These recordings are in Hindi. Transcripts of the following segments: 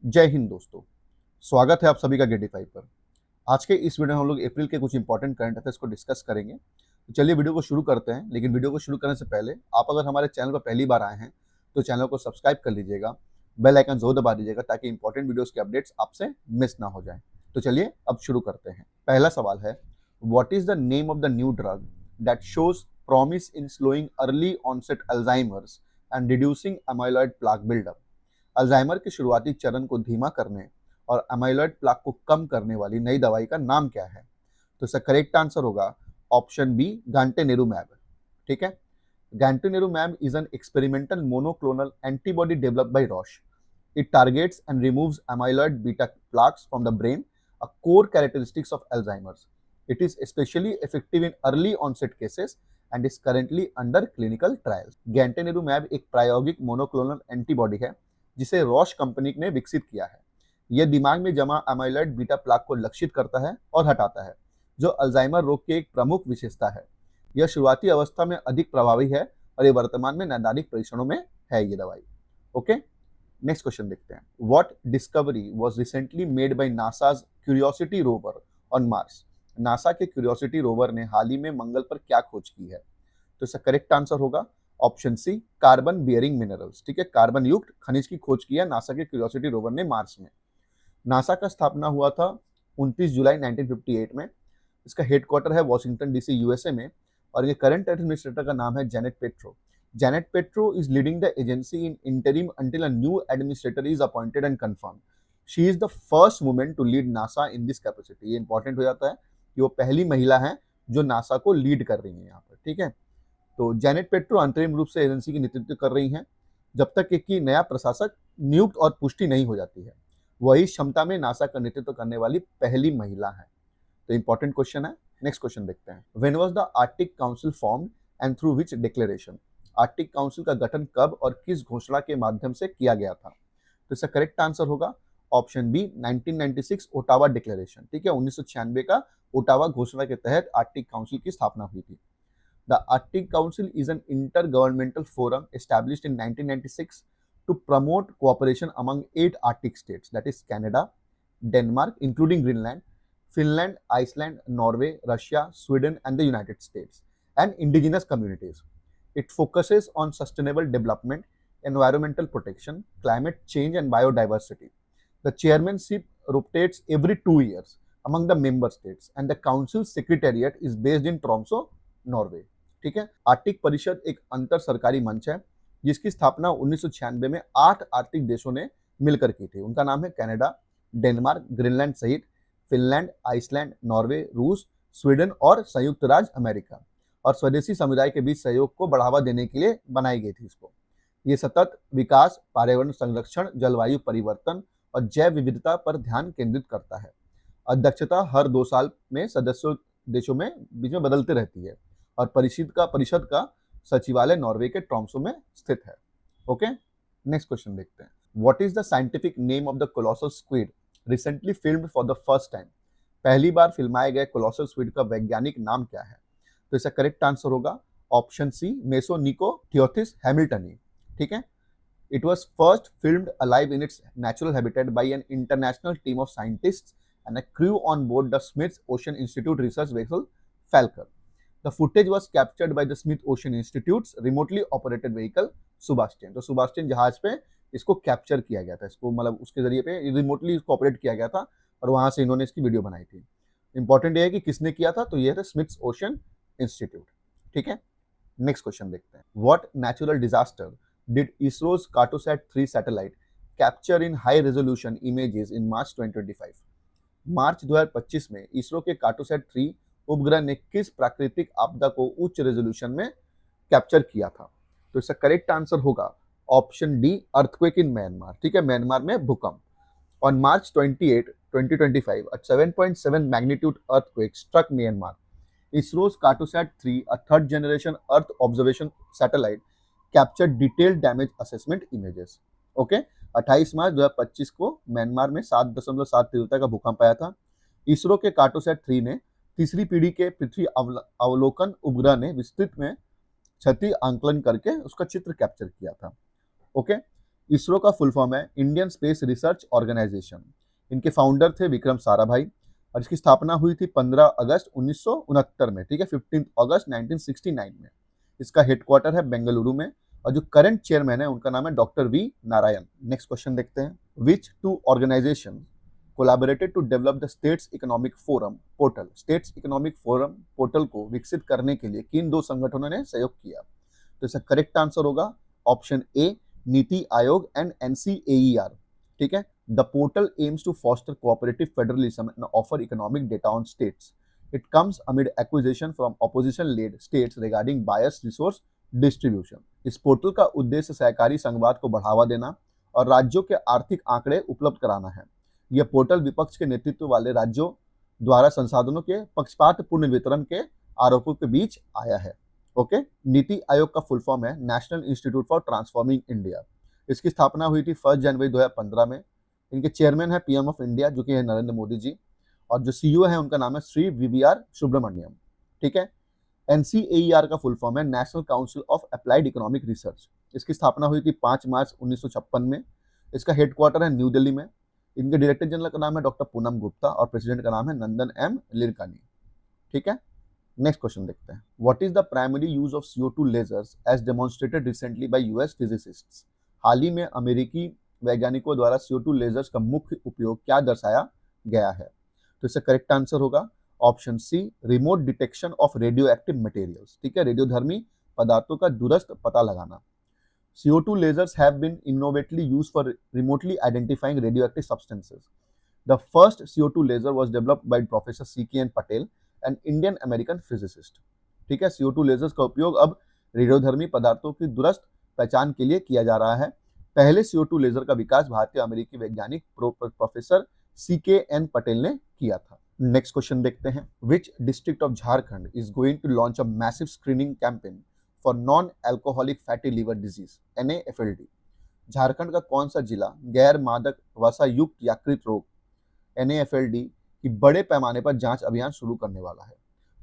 जय हिंद दोस्तों। स्वागत है आप सभी का गेटिफाई पर। आज के इस वीडियो में हम लोग अप्रैल के कुछ इंपॉर्टेंट करंट अफेयर्स को डिस्कस करेंगे। तो चलिए वीडियो को शुरू करते हैं, लेकिन वीडियो को शुरू करने से पहले आप अगर हमारे चैनल पर पहली बार आए हैं तो चैनल को सब्सक्राइब कर लीजिएगा, बेल आइकन जरूर दबा दीजिएगा ताकि इंपॉर्टेंट वीडियोस के अपडेट्स आपसे मिस ना हो जाए। तो चलिए अब शुरू करते हैं। पहला सवाल है, what is the name of the new drug that shows promise in slowing early onset Alzheimer's and reducing amyloid plaque buildup. Alzheimer के शुरुआती चरण को धीमा करने और अमाइलॉइड प्लाक को कम करने वाली नई दवाई का नाम क्या है? तो इसका करेक्ट आंसर होगा ऑप्शन बी, gantenerumab। ठीक है, gantenerumab is an experimental monoclonal antibody developed by Roche. It targets and removes amyloid beta plaques from the brain, a core characteristics of Alzheimer's. It is especially effective in early onset cases and is currently under clinical trials. gantenerumab एक प्रायोगिक मोनोक्लोनल एंटीबॉडी है जिसे रॉश कंपनी ने विकसित किया है। यह दिमाग में जमा अमाइलॉइड बीटा प्लाक को लक्षित करता है और हटाता है, जो अल्जाइमर रोग की एक प्रमुख विशेषता है। यह शुरुआती अवस्था में अधिक प्रभावी है और ये वर्तमान में नैदानिक परीक्षणों में है ये दवाई। ओके, नेक्स्ट क्वेश्चन देखते हैं। What discovery was recently made by NASA's curiosity rover on Mars. NASA के क्यूरियोसिटी रोवर ने हाल ही में मंगल पर क्या खोज की है? तो इसका करेक्ट आंसर होगा option C, carbon bearing minerals. ठीक है, कार्बन युक्त खनिज की खोज की है नासा के क्यूरियोसिटी रोवर ने मार्स में। नासा का स्थापना हुआ था 29 जुलाई 1958 में। इसका हेडक्वार्टर है वॉशिंगटन डीसी यूएसए में और ये करंट एडमिनिस्ट्रेटर का नाम है Janet Petro. Janet Petro is leading the agency in interim until a new administrator is appointed and confirm. She is the first women to lead NASA in this capacity. ये इंपॉर्टेंट हो जाता है कि वो पहली महिला है जो नासा को लीड कर रही है यहाँ पर। ठीक है, तो जेनेट पेट्रो अंतरिम रूप से एजेंसी की नेतृत्व कर रही हैं जब तक कि नया प्रशासक नियुक्त और पुष्टि नहीं हो जाती है। वही क्षमता में नासा का नेतृत्व करने वाली पहली महिला है। तो इंपॉर्टेंट क्वेश्चन है। नेक्स्ट क्वेश्चन देखते हैं। When was the Arctic council formed and through which declaration. Arctic council का गठन कब और किस घोषणा के माध्यम से किया गया था? तो इसका करेक्ट आंसर होगा ऑप्शन बी, 1996 ओटावा डिक्लेरेशन। ठीक है, 1996 का ओटावा घोषणा के तहत आर्कटिक काउंसिल की स्थापना हुई थी। The Arctic Council is an intergovernmental forum established in 1996 to promote cooperation among 8 Arctic states, that is Canada, Denmark, including Greenland, Finland, Iceland, Norway, Russia, Sweden, and the United States, and indigenous communities. It focuses on sustainable development, environmental protection, climate change, and biodiversity. The chairmanship rotates every 2 years among the member states, and the council's secretariat is based in Tromsø, Norway. ठीक है, आर्कटिक परिषद एक अंतर सरकारी मंच है जिसकी स्थापना 1996 में 8 आर्कटिक देशों ने मिलकर की थी। उनका नाम है कनाडा, डेनमार्क, ग्रीनलैंड सहित फिनलैंड, आइसलैंड, नॉर्वे, रूस, स्वीडन और संयुक्त राज्य अमेरिका। और स्वदेशी समुदाय के बीच सहयोग को बढ़ावा देने के लिए बनाई गई थी इसको। ये सतत विकास, पर्यावरण संरक्षण, जलवायु परिवर्तन और जैव विविधता पर ध्यान केंद्रित करता है। अध्यक्षता हर 2 साल में सदस्यों देशों में बीच में बदलती रहती है और परिषद का सचिवालय नॉर्वे के ट्रॉम्सो में स्थित है। ओके, नेक्स्ट क्वेश्चन देखते हैं। What is the scientific name of the colossal squid recently filmed for the first time. पहली बार फिल्माए गए कोलोसल स्क्विड का वैज्ञानिक नाम क्या है? तो इसका करेक्ट आंसर होगा ऑप्शन सी, मेसोनिकोथियोथिस हैमिल्टनी। ठीक है, it was first filmed alive in its natural habitat by an international team of scientists and a crew on board the Smith Ocean Institute research vessel Falcon. The footage was captured by the Smith Ocean Institute's remotely operated vehicle Sebastian. तो Sebastian जहाज पे इसको कैप्चर किया गया था, इसको मतलब उसके जरिए पे रिमोटली इसको ऑपरेट किया गया था और वहां से इन्होंने इसकी वीडियो बनाई थी। इंपॉर्टेंट ये है कि किसने किया था, तो ये था स्मिथ ओशन इंस्टीट्यूट। ठीक है, नेक्स्ट क्वेश्चन देखते हैं। What natural disaster did ISRO's Cartosat 3 satellite capture in high resolution images in March 2025? मार्च 2025 में इसरो के कार्टोसैट 3 उपग्रह ने किस प्राकृतिक आपदा को उच्च रेजोल्यूशन में कैप्चर किया था? तो इसका करेक्ट आंसर होगा option D, earthquake in Myanmar. ठीक है, म्यांमार में भूकंप। On March 28, 2025, a 7.7 magnitude earthquake struck Myanmar. ISRO's Cartosat 3, a third generation Earth observation satellite, capture detailed damage assessment images. Okay, 28 मार्च 2025 को म्यांमार में 7.7 तीव्रता का भूकंप आया था। इसरो के कार्टोसैट 3 ने तीसरी पीढ़ी के पृथ्वी अवलोकन उपग्रह ने विस्तृत में क्षति आंकलन करके उसका चित्र कैप्चर किया था। ओके, इसरो का फुल फॉर्म है इंडियन स्पेस रिसर्च ऑर्गेनाइजेशन। इनके फाउंडर थे विक्रम साराभाई और इसकी स्थापना हुई थी 15 अगस्त 1969 में, ठीक है, 15 अगस्त 1969 में। इसका हेडक्वार्टर है बेंगलुरु में और जो करंट चेयरमैन है उनका नाम है doctor V Narayan. Next question देखते हैं, which two organization collaborated to develop the states economic forum portal. States economic forum portal को विकसित करने के लिए किन दो संगठनों ने सहयोग किया? तो इसका करेक्ट आंसर होगा option A, NITI Aayog and NCAER, ठीक है। The portal aims to foster cooperative federalism and offer economic data on states. It comes amid acquisition from opposition led states regarding bias resource distribution. इस पोर्टल का उद्देश्य सहकारी संघवाद को बढ़ावा देना और राज्यों के आर्थिक आंकड़े उपलब्ध कराना है। यह पोर्टल विपक्ष के नेतृत्व वाले राज्यों द्वारा संसाधनों के पक्षपातपूर्ण वितरण के आरोपों के बीच आया है। ओके, नीति आयोग का फुल फॉर्म है national institute for transforming India. इसकी स्थापना हुई थी 1 जनवरी 2015 में। इनके चेयरमैन है पीएम ऑफ इंडिया जो कि है नरेंद्र मोदी जी, और जो सीईओ है उनका नाम है श्री VVR सुब्रमण्यम, ठीक है। NCAER का फुल फॉर्म है national council of applied economic research. इसकी स्थापना हुई थी 5 मार्च 1956 में। इसका हेडक्वार्टर है न्यू दिल्ली में। इनके डायरेक्टर जनरल का नाम है डॉक्टर पूनम गुप्ता और प्रेसिडेंट का नाम है नंदन M लिरकानी, ठीक है। नेक्स्ट क्वेश्चन देखते हैं, what is the primary use of CO2 lasers as demonstrated recently by US physicists. हाल ही में अमेरिकी वैज्ञानिकों द्वारा CO2 लेजर्स का मुख्य उपयोग क्या दर्शाया गया है? तो इसका करेक्ट आंसर होगा option C, remote detection of radioactive materials, ठीक है, रेडियोधर्मी पदार्थों का दूरस्थ पता लगाना। CO2 lasers have been innovatively used for remotely identifying radioactive substances. The first CO2 laser was developed by Professor C.K.N. Patel, an Indian American physicist. ठीक है, CO2 lasers का उपयोग अब रेडियोधर्मी पदार्थों की दूरस्थ पहचान के लिए किया जा रहा है। पहले CO2 लेजर का विकास भारतीय अमेरिकी वैज्ञानिक प्रोफेसर C.K.N. पटेल ने किया था। नेक्स्ट क्वेश्चन देखते हैं, which district of Jharkhand is going to launch a massive screening campaign for non alcoholic fatty liver disease NAFLD। Jharkhand का कौन सा जिला गैर मादक वसा युक्त यकृत रोग NAFLD की बड़े पैमाने पर जांच अभियान शुरू करने वाला है?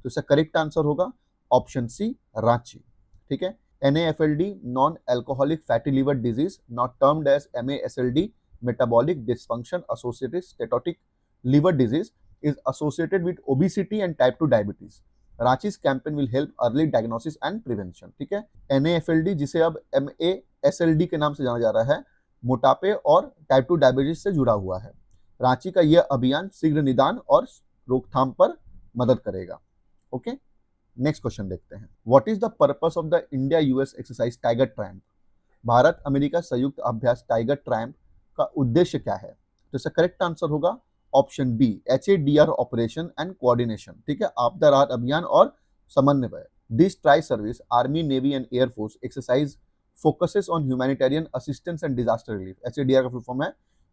तो इसका करेक्ट आंसर होगा ऑप्शन सी, रांची, ठीक है। NAFLD non alcoholic fatty liver disease not termed as MASLD metabolic dysfunction associated steatotic liver disease is associated with obesity and type 2 diabetes. Ranchi's campaign will help early diagnosis and prevention, ठीक है। NAFLD जिसे अब MASLD के नाम से जाना जा रहा है, मोटापे और टाइप 2 डायबिटीज से जुड़ा हुआ है। रांची का यह अभियान शीघ्र निदान और रोकथाम पर मदद करेगा। ओके, नेक्स्ट क्वेश्चन देखते हैं, what is the purpose of the India US exercise tiger Triumph. Bharat America संयुक्त अभ्यास टाइगर ट्रायम्फ का उद्देश्य क्या है? तो इसका करेक्ट आंसर होगा option B, HADR operation and coordination, ठीक है, आपदा राहत अभियान और समन्वय। This tri service army navy and air force exercise focuses on humanitarian assistance and disaster relief. HADR का फुल फॉर्म है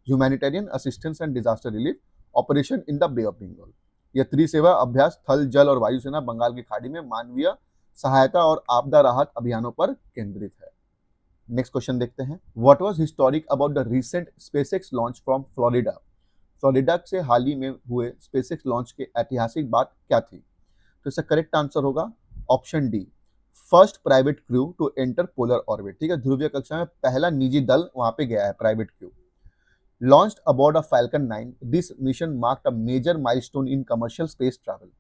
humanitarian assistance and disaster relief operation in the Bay of Bengal. यह त्रिसेवा अभ्यास थल, जल और वायुसेना बंगाल की खाड़ी में मानवीय सहायता और आपदा राहत अभियानों पर केंद्रित है। नेक्स्ट क्वेश्चन देखते हैं, what was historic about the recent SpaceX launch from Florida. Florida से हाल ही में हुए स्पेसएक्स लॉन्च के ऐतिहासिक बात क्या थी? तो इसका करेक्ट आंसर होगा option D, first private crew to enter polar orbit, ठीक है, ध्रुवीय कक्षा में पहला निजी दल वहां पे गया है, private crew. Launched aboard a Falcon 9, this mission marked a major milestone in commercial space travel.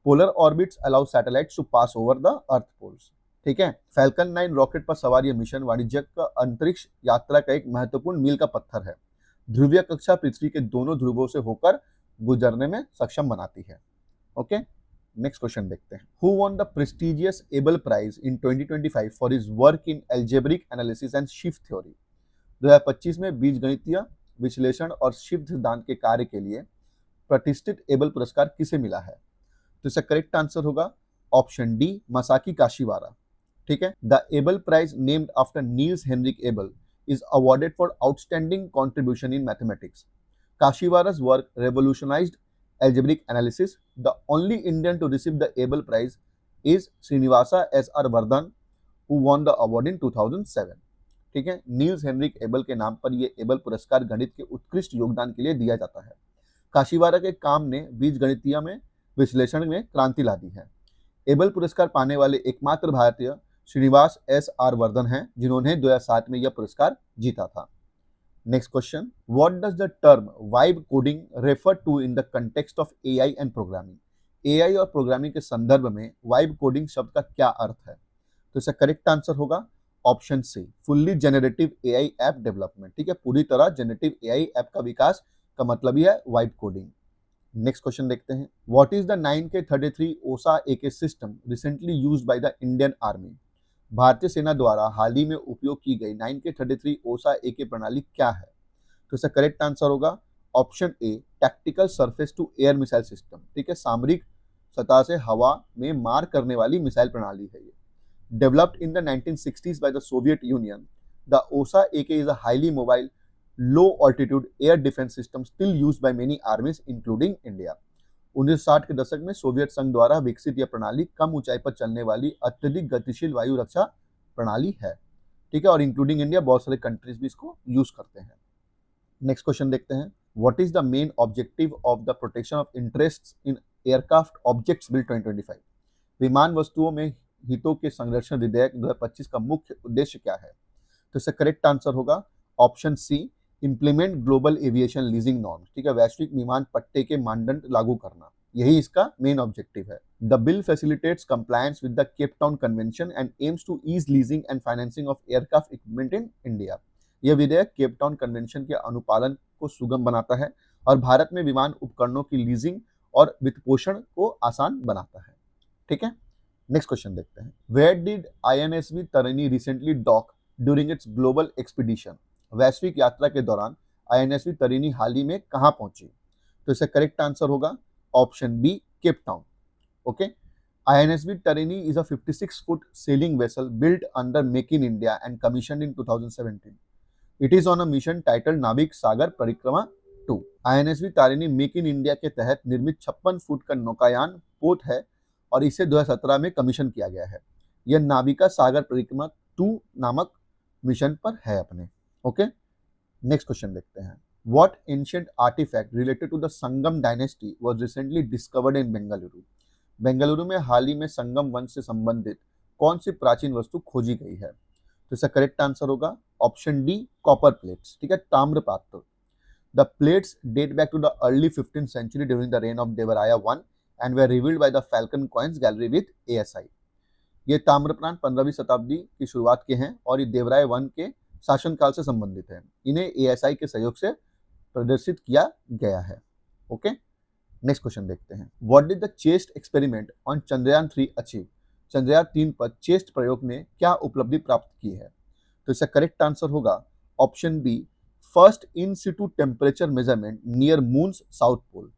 Polar orbits allow satellites to pass over the earth poles, ठीक है। फैल्कन 9 रॉकेट पर सवार यह मिशन वाणिज्यिक अंतरिक्ष यात्रा का एक महत्वपूर्ण मील का पत्थर है। ध्रुवीय कक्षा पृथ्वी के दोनों ध्रुवों से होकर गुजरने में सक्षम बनाती है। ओके, नेक्स्ट क्वेश्चन देखते हैं, who won the prestigious Abel prize in 2025 for his work in algebraic analysis and sheaf theory. 2025 में बीजगणितीय विश्लेषण और शिफ्ट सिद्धांत के कार्य के लिए प्रतिष्ठित एबल पुरस्कार किसे मिला है? तो इसका करेक्ट आंसर होगा ऑप्शन डी, मसाकी काशीवारा, ठीक है। The Abel prize named after Niels Henrik Abel is awarded for outstanding contribution in mathematics. Kashiwara's work revolutionized algebraic analysis. The only Indian to receive the Abel Prize is Srinivasa S.R. Vardhan, who won the award in 2007. ठीक है, नील्स हेनरिक एबल के नाम पर यह एबल पुरस्कार गणित के उत्कृष्ट योगदान के लिए दिया जाता है। काशीवारा के काम ने बीजगणितीय में विश्लेषण में क्रांति ला दी है। एबल पुरस्कार पाने वाले एकमात्र भारतीय श्रीनिवास एस आर वर्धन हैं, जिन्होंने 2007 में यह पुरस्कार जीता था। Next question, what does the term vibe coding refer to in the context of AI and programming? AI और प्रोग्रामिंग के संदर्भ में वाइब कोडिंग शब्द का क्या अर्थ है? तो इसका करेक्ट आंसर होगा option C, fully generative AI app development. ठीक है, पूरी तरह जेनरेटिव एआई ऐप का विकास का मतलब ही है वाइब कोडिंग। नेक्स्ट क्वेश्चन देखते हैं, what is the 9K33 Osa AK system recently used by the Indian army? भारतीय सेना द्वारा हाल ही में उपयोग की गई 9K33 ओसा एके प्रणाली क्या है? तो इसका करेक्ट आंसर होगा option A, tactical surface to air missile system. ठीक है, सामरिक सतह से हवा में मार करने वाली मिसाइल प्रणाली है ये। Developed in the 1960s by the Soviet Union, the OSA AK is a highly mobile, low-altitude air defense system still used by many armies, including India. 1960 के दशक में सोवियत संघ द्वारा विकसित यह प्रणाली कम ऊंचाई पर चलने वाली अत्यधिक गतिशील वायु रक्षा प्रणाली है। ठीक है, और इंक्लूडिंग इंडिया बहुत सारे कंट्रीज भी इसको यूज करते हैं। नेक्स्ट क्वेश्चन देखते हैं, what is the main objective of the protection of interests in aircraft objects bill 2025? विमान वस्तुओं में हितों के संरक्षण विधेयक 2025 का मुख्य उद्देश्य क्या है? तो इसका करेक्ट आंसर होगा option C, implement global aviation leasing norms. ठीक है, वैश्विक विमान पट्टे के मानदंड लागू करना, यही इसका मेन ऑब्जेक्टिव है। The bill facilitates compliance with the Cape Town convention and aims to ease leasing and financing of aircraft equipment in India. यह विधेयक केप टाउन कन्वेंशन के अनुपालन को सुगम बनाता है और भारत में विमान उपकरणों की लीजिंग और वित्तपोषण को आसान बनाता है। ठीक है, नेक्स्ट क्वेश्चन देखते हैं, where did INSV Tarini recently dock during its global expedition? वैश्विक यात्रा के दौरान आईएनएसवी तरिणी हाल ही में कहां पहुंची? तो इसका करेक्ट आंसर होगा option B, Cape Town. Okay, INSV Tarini is a 56 foot sailing vessel built under Make in India and commissioned in 2017. It is on a mission titled नाविक सागर परिक्रमा 2. INSV Tarini make in India के तहत निर्मित 56 फुट का नौकायान पोत है और इसे 2017 में कमीशन किया गया है। यह नाविका सागर परिक्रमा 2 नामक मिशन पर है अपने। ओके, नेक्स्ट क्वेश्चन देखते हैं, what ancient artifact related to the Sangam dynasty was recently discovered in Bengaluru? Bengaluru में हाल ही में संगम वंश से संबंधित कौन सी प्राचीन वस्तु खोजी गई है? तो इसका करेक्ट आंसर होगा ऑप्शन डी, कॉपर प्लेट्स। ठीक है, ताम्र पात्र। The plates date back to the early 15th century during the reign of Devaraya 1 and were revealed by the Falcon Coins Gallery with ASI. ये ताम्रप्रांत 15वीं शताब्दी की शुरुआत के हैं और ये देवराय 1 के शासनकाल से संबंधित है। इन्हें ASI के सहयोग से प्रदर्शित किया गया है। ओके, नेक्स्ट क्वेश्चन देखते हैं, what did the chest experiment on Chandrayaan 3 achieve? Chandrayaan 3 पर चेस्ट प्रयोग ने क्या उपलब्धि प्राप्त की है? तो इसका करेक्ट आंसर होगा option B, first in situ temperature measurement near moon's south pole.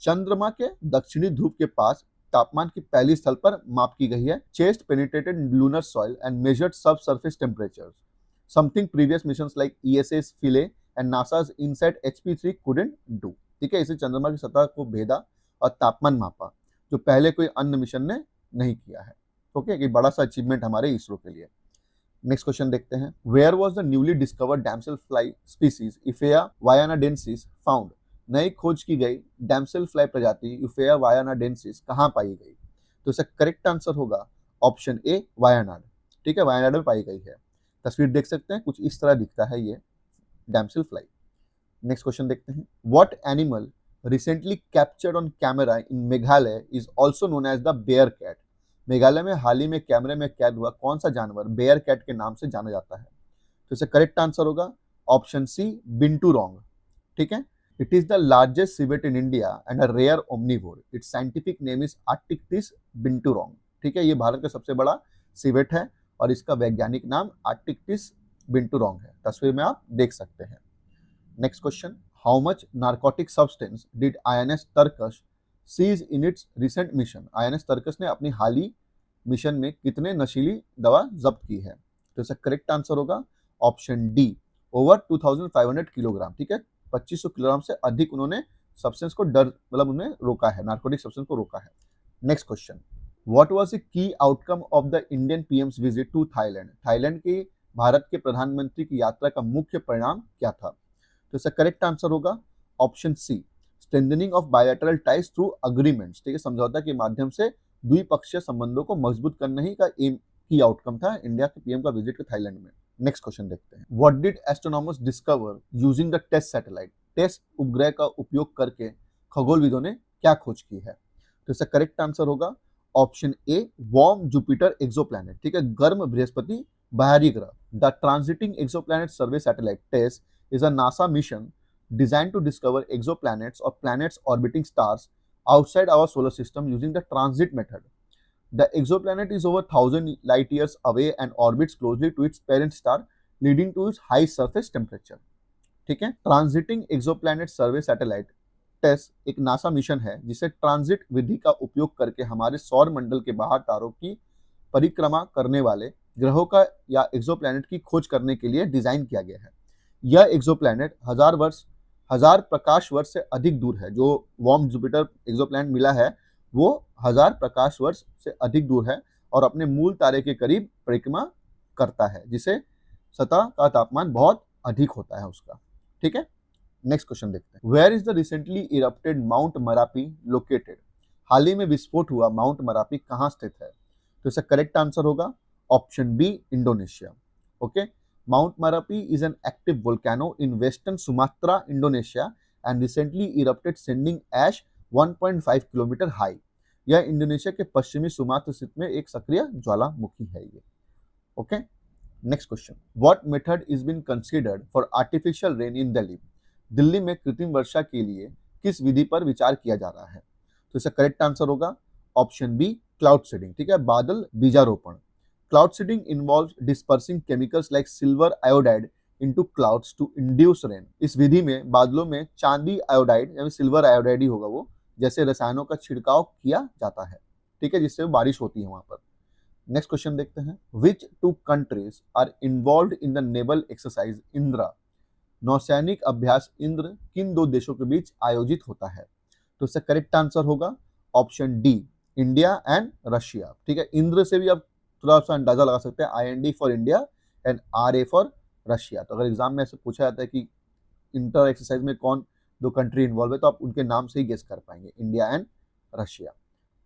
चंद्रमा के दक्षिणी ध्रुव के पास तापमान की पहली स्थल पर माप की गई है। ChaSTE penetrated lunar soil and measured sub surface temperatures, something previous missions like ESA's Philae and NASA's InSight HP3 couldn't do. ठीक है, इसे चंद्रमा की सतह को भेदा और तापमान मापा, जो पहले कोई अन्य मिशन ने नहीं किया है। ओके, एक बड़ा सा अचीवमेंट हमारे इसरो के लिए। नेक्स्ट क्वेश्चन देखते हैं, where was the newly discovered damsel fly species Euphaea wayanadensis found? नई खोज की गई डैमसेल फ्लाई प्रजाति इफेया वायानाडेंसिस कहाँ पाई गई? तो इसका करेक्ट आंसर होगा ऑप्शन ए, वायानाड। ठीक है, वायानाड में पाई गई है। तस्वीर देख सकते हैं, कुछ इस तरह दिखता है ये डैमसेल फ्लाई। नेक्स्ट क्वेश्चन देखते हैं, what animal recently captured on camera in Meghalaya is also known as the bear cat? Meghalaya में हाल ही में कैमरे में कैद हुआ कौन सा जानवर बेयर कैट के नाम से जाना जाता है? तो इसका करेक्ट आंसर होगा ऑप्शन सी, बिंटूरोंग। ठीक है, it is the largest civet in India and a rare omnivore. Its scientific name is Arctictis binturong. ठीक है, ये भारत का सबसे बड़ा सिवेट है और इसका वैज्ञानिक नाम आर्टिक्टिस बिंटूरोंग है। तस्वीर में आप देख सकते हैं। Next question, how much narcotic substance did INS Tarkash seize in its recent mission? INS Tarkash ने अपनी हाली मिशन में कितने नशीली दवा जब्त की है? तो इसका करेक्ट आंसर होगा ऑप्शन डी, ओवर 2500 किलोग्राम। ठीक है, 2500 किलोग्राम से अधिक उन्होंने सब्सटेंस को मतलब उन्हें रोका है, नार्कोटिक सब्सटेंस को रोका है। Next question, what was the key outcome of the Indian PM's visit to Thailand? Thailand की भारत के प्रधानमंत्री की यात्रा का मुख्य परिणाम क्या था? तो इसका करेक्ट आंसर होगा option C, strengthening of bilateral ties through agreements. ठीक है, समझौता के माध्यम से द्विपक्षीय संबंधों को मजबूत करने ही का एम की आउटकम था इंडिया के पीएम का विजिट थाईलैंड में। नेक्स्ट क्वेश्चन देखते हैं, what did astronomers discover using the TESS satellite? TESS उपग्रह का उपयोग करके खगोलविदों ने क्या खोज की है? तो इसका करेक्ट आंसर होगा option A, warm Jupiter exoplanet, ठीक है, गर्म बृहस्पति बाहरी ग्रह। The transiting exoplanet survey satellite TESS is a NASA mission designed to discover exoplanets or planets orbiting stars outside our solar system using the transit method. The exoplanet is over 1000 light years away and orbits closely to its parent star, leading to its high surface temperature. ठीक है, transiting exoplanet survey satellite TESS एक नासा मिशन है जिसे ट्रांजिट विधि का उपयोग करके हमारे सौर मंडल के बाहर तारों की परिक्रमा करने वाले ग्रहों का या एक्सोप्लैनेट की खोज करने के लिए डिजाइन किया गया है। यह एक्सोप्लैनेट हजार प्रकाश वर्ष से अधिक दूर है। जो वार्म जुपिटर एक्सोप्लैनेट मिला है वो 1000 प्रकाश वर्ष से अधिक दूर है और अपने मूल तारे के करीब परिक्रमा करता है, जिसे सतह का तापमान बहुत अधिक होता है उसका। ठीक है, नेक्स्ट क्वेश्चन देखते हैं, where is the recently erupted Mount Marapi located? हाल ही में विस्फोट हुआ माउंट मरापी कहाँ स्थित है? तो इसका करेक्ट आंसर होगा option B, Indonesia. Okay, Mount Merapi is an active volcano in western Sumatra, Indonesia, and recently erupted, sending ash 1.5 kilometre high. यह इंडोनेशिया के पश्चिमी सुमात्र स्थित में एक सक्रिय ज्वालामुखी है ये। Okay, next question, what method is been considered for artificial rain in Delhi? Delhi में कृत्रिम वर्षा के लिए किस विधि पर विचार किया जा रहा है? तो इसका करेक्ट आंसर होगा ऑप्शन बी, क्लाउड सीडिंग। ठीक है, बादल बीजारोपण। Cloud seeding involves dispersing chemicals like silver iodide into clouds to induce rain. इस विधि में बादलों में चांदी आयोडाइड यानी सिल्वर आयोडाइड ही होगा वो, जैसे रसायनों का छिड़काव किया जाता है, ठीक है, जिससे बारिश होती है वहां पर। नेक्स्ट क्वेश्चन देखते हैं, which two countries are involve in the naval exercise Indra? नौसैनिक अभ्यास इंद्र किन दो देशों के बीच आयोजित होता है? तो इसका करेक्ट आंसर होगा option D, India and Russia. ठीक है, इंद्र से भी आप थोड़ा सा अंदाजा लगा सकते हैं, IND for India and RA for Russia. तो अगर एग्जाम में ऐसे पूछा जाता है कि इंटर एक्सरसाइज में कौन दो कंट्री इन्वॉल्व है, तो आप उनके नाम से ही गेस कर पाएंगे, इंडिया एंड रशिया।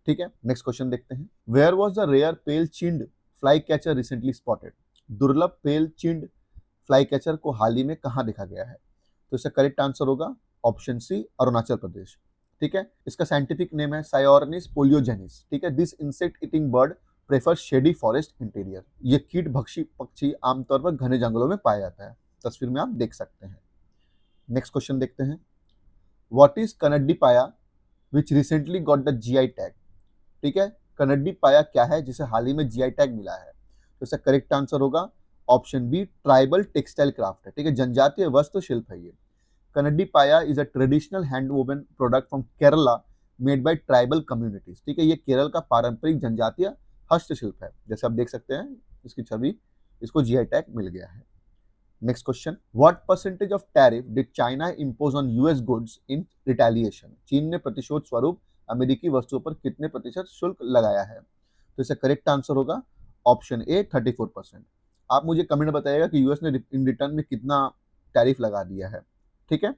ठीक है, नेक्स्ट क्वेश्चन देखते हैं, where was the rare pale chinned flycatcher recently spotted? दुर्लभ पेल चिंड फ्लाई कैचर को हाल ही में कहाँ देखा गया है? तो इसका करेक्ट आंसर होगा ऑप्शन सी, अरुणाचल प्रदेश। ठीक है, इसका साइंटिफिक नेम है सायोर्निस पोलियोजेनिस। ठीक है, this insect eating bird prefer shady forest interior. ये कीट भक्षी पक्षी आमतौर पर घने जंगलों में पाया जाता है, तस्वीर में आप देख सकते हैं। नेक्स्ट क्वेश्चन देखते हैं, what is Kannadi Paya which recently got the GI tag? ठीक है, कनड्डी पाया क्या है जिसे हाल ही में GI टैग मिला है? तो इसका करेक्ट आंसर होगा option B, tribal textile craft है। ठीक है, जनजातीय वस्त्र शिल्प है ये। कनड्डी पाया is a traditional hand woven product from Kerala made by tribal communities. ठीक है, ये केरल का पारंपरिक जनजातीय हस्तशिल्प है, जैसे आप देख सकते हैं इसकी छवि, इसको GI टैग मिल गया है। Next question, what percentage of tariff did China impose on US goods in retaliation? चीन ने प्रतिशोध स्वरूप अमेरिकी वस्तुओं पर कितने प्रतिशत शुल्क लगाया है? तो इसका करेक्ट आंसर होगा ऑप्शन ए, 34%। आप मुझे कमेंट बताइएगा कि US ने इन रिटर्न में कितना टैरिफ लगा दिया है। ठीक है,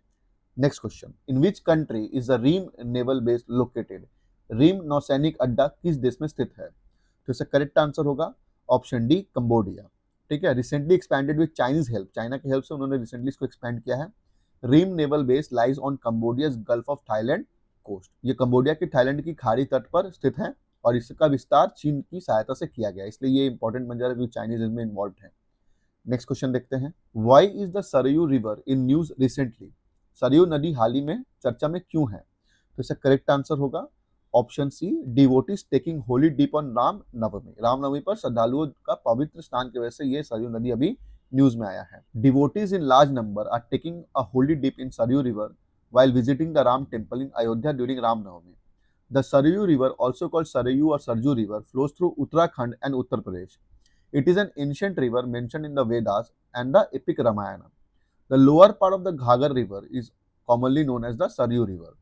next question, in which country is the Ream naval base located? Ream नौसैनिक अड्डा किस देश में स्थित है? तो इसका करेक्ट आंसर होगा ऑप्शन डी, कंबोडिया। ठीक है, recently expanded with Chinese help, China की हेल्प से उन्होंने रिसेंटली इसको एक्सपैंड किया है। Ream naval base lies on Cambodia's Gulf of Thailand coast. ये कंबोडिया की थाईलैंड की खाड़ी तट पर स्थित है और इसका विस्तार चीन की सहायता से किया गया, इसलिए ये इंपॉर्टेंट बन जा रहा है क्योंकि चाइनीज इसमें इन्वॉल्व है। नेक्स्ट क्वेश्चन देखते हैं, why is the Saryu river in news recently? Saryu नदी हाल ही में चर्चा में क्यों है? तो इसका करेक्ट आंसर होगा option C, devotees taking holy dip on Ramnavami. Ramnavami पर श्रद्धालुओं का पवित्र स्नान की वजह से ये सरयू नदी अभी न्यूज में आया है। Devotees in large number are taking a holy dip in Saryu river while visiting the Ram temple in Ayodhya during Ram Navami. The Saryu River, also called Sarayu or Sarju River, flows through Uttarakhand and Uttar Pradesh. It is an ancient river mentioned in the Vedas and the epic Ramayana. The lower part of the Ghagar River is commonly known as the Saryu River.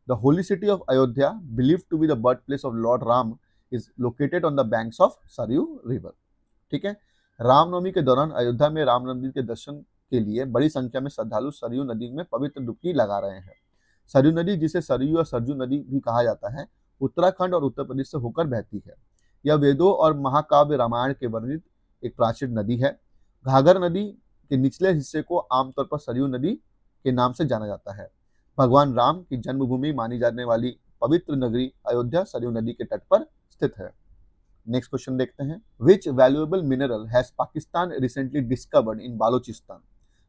The holy city of Ayodhya, believed to be the birthplace of Lord Ram, is located on the banks of Saryu River. ठीक है, रामनवमी के दौरान अयोध्या में राम मंदिर के दर्शन के लिए बड़ी संख्या में श्रद्धालु सरयू नदी में पवित्र डुबकी लगा रहे हैं। सरयू नदी, जिसे सरयू या सरजू नदी भी कहा जाता है, उत्तराखंड और उत्तर प्रदेश से होकर बहती है। यह वेदों और महाकाव्य रामायण के वर्णित एक प्राचीन नदी है। घाघर नदी के निचले हिस्से को आमतौर पर सरयू नदी के नाम से जाना जाता है। भगवान राम की जन्मभूमि मानी जाने वाली पवित्र नगरी अयोध्या सरयू नदी के तट पर स्थित है। नेक्स्ट क्वेश्चन देखते हैं, which valuable mineral has Pakistan recently discovered in Balochistan.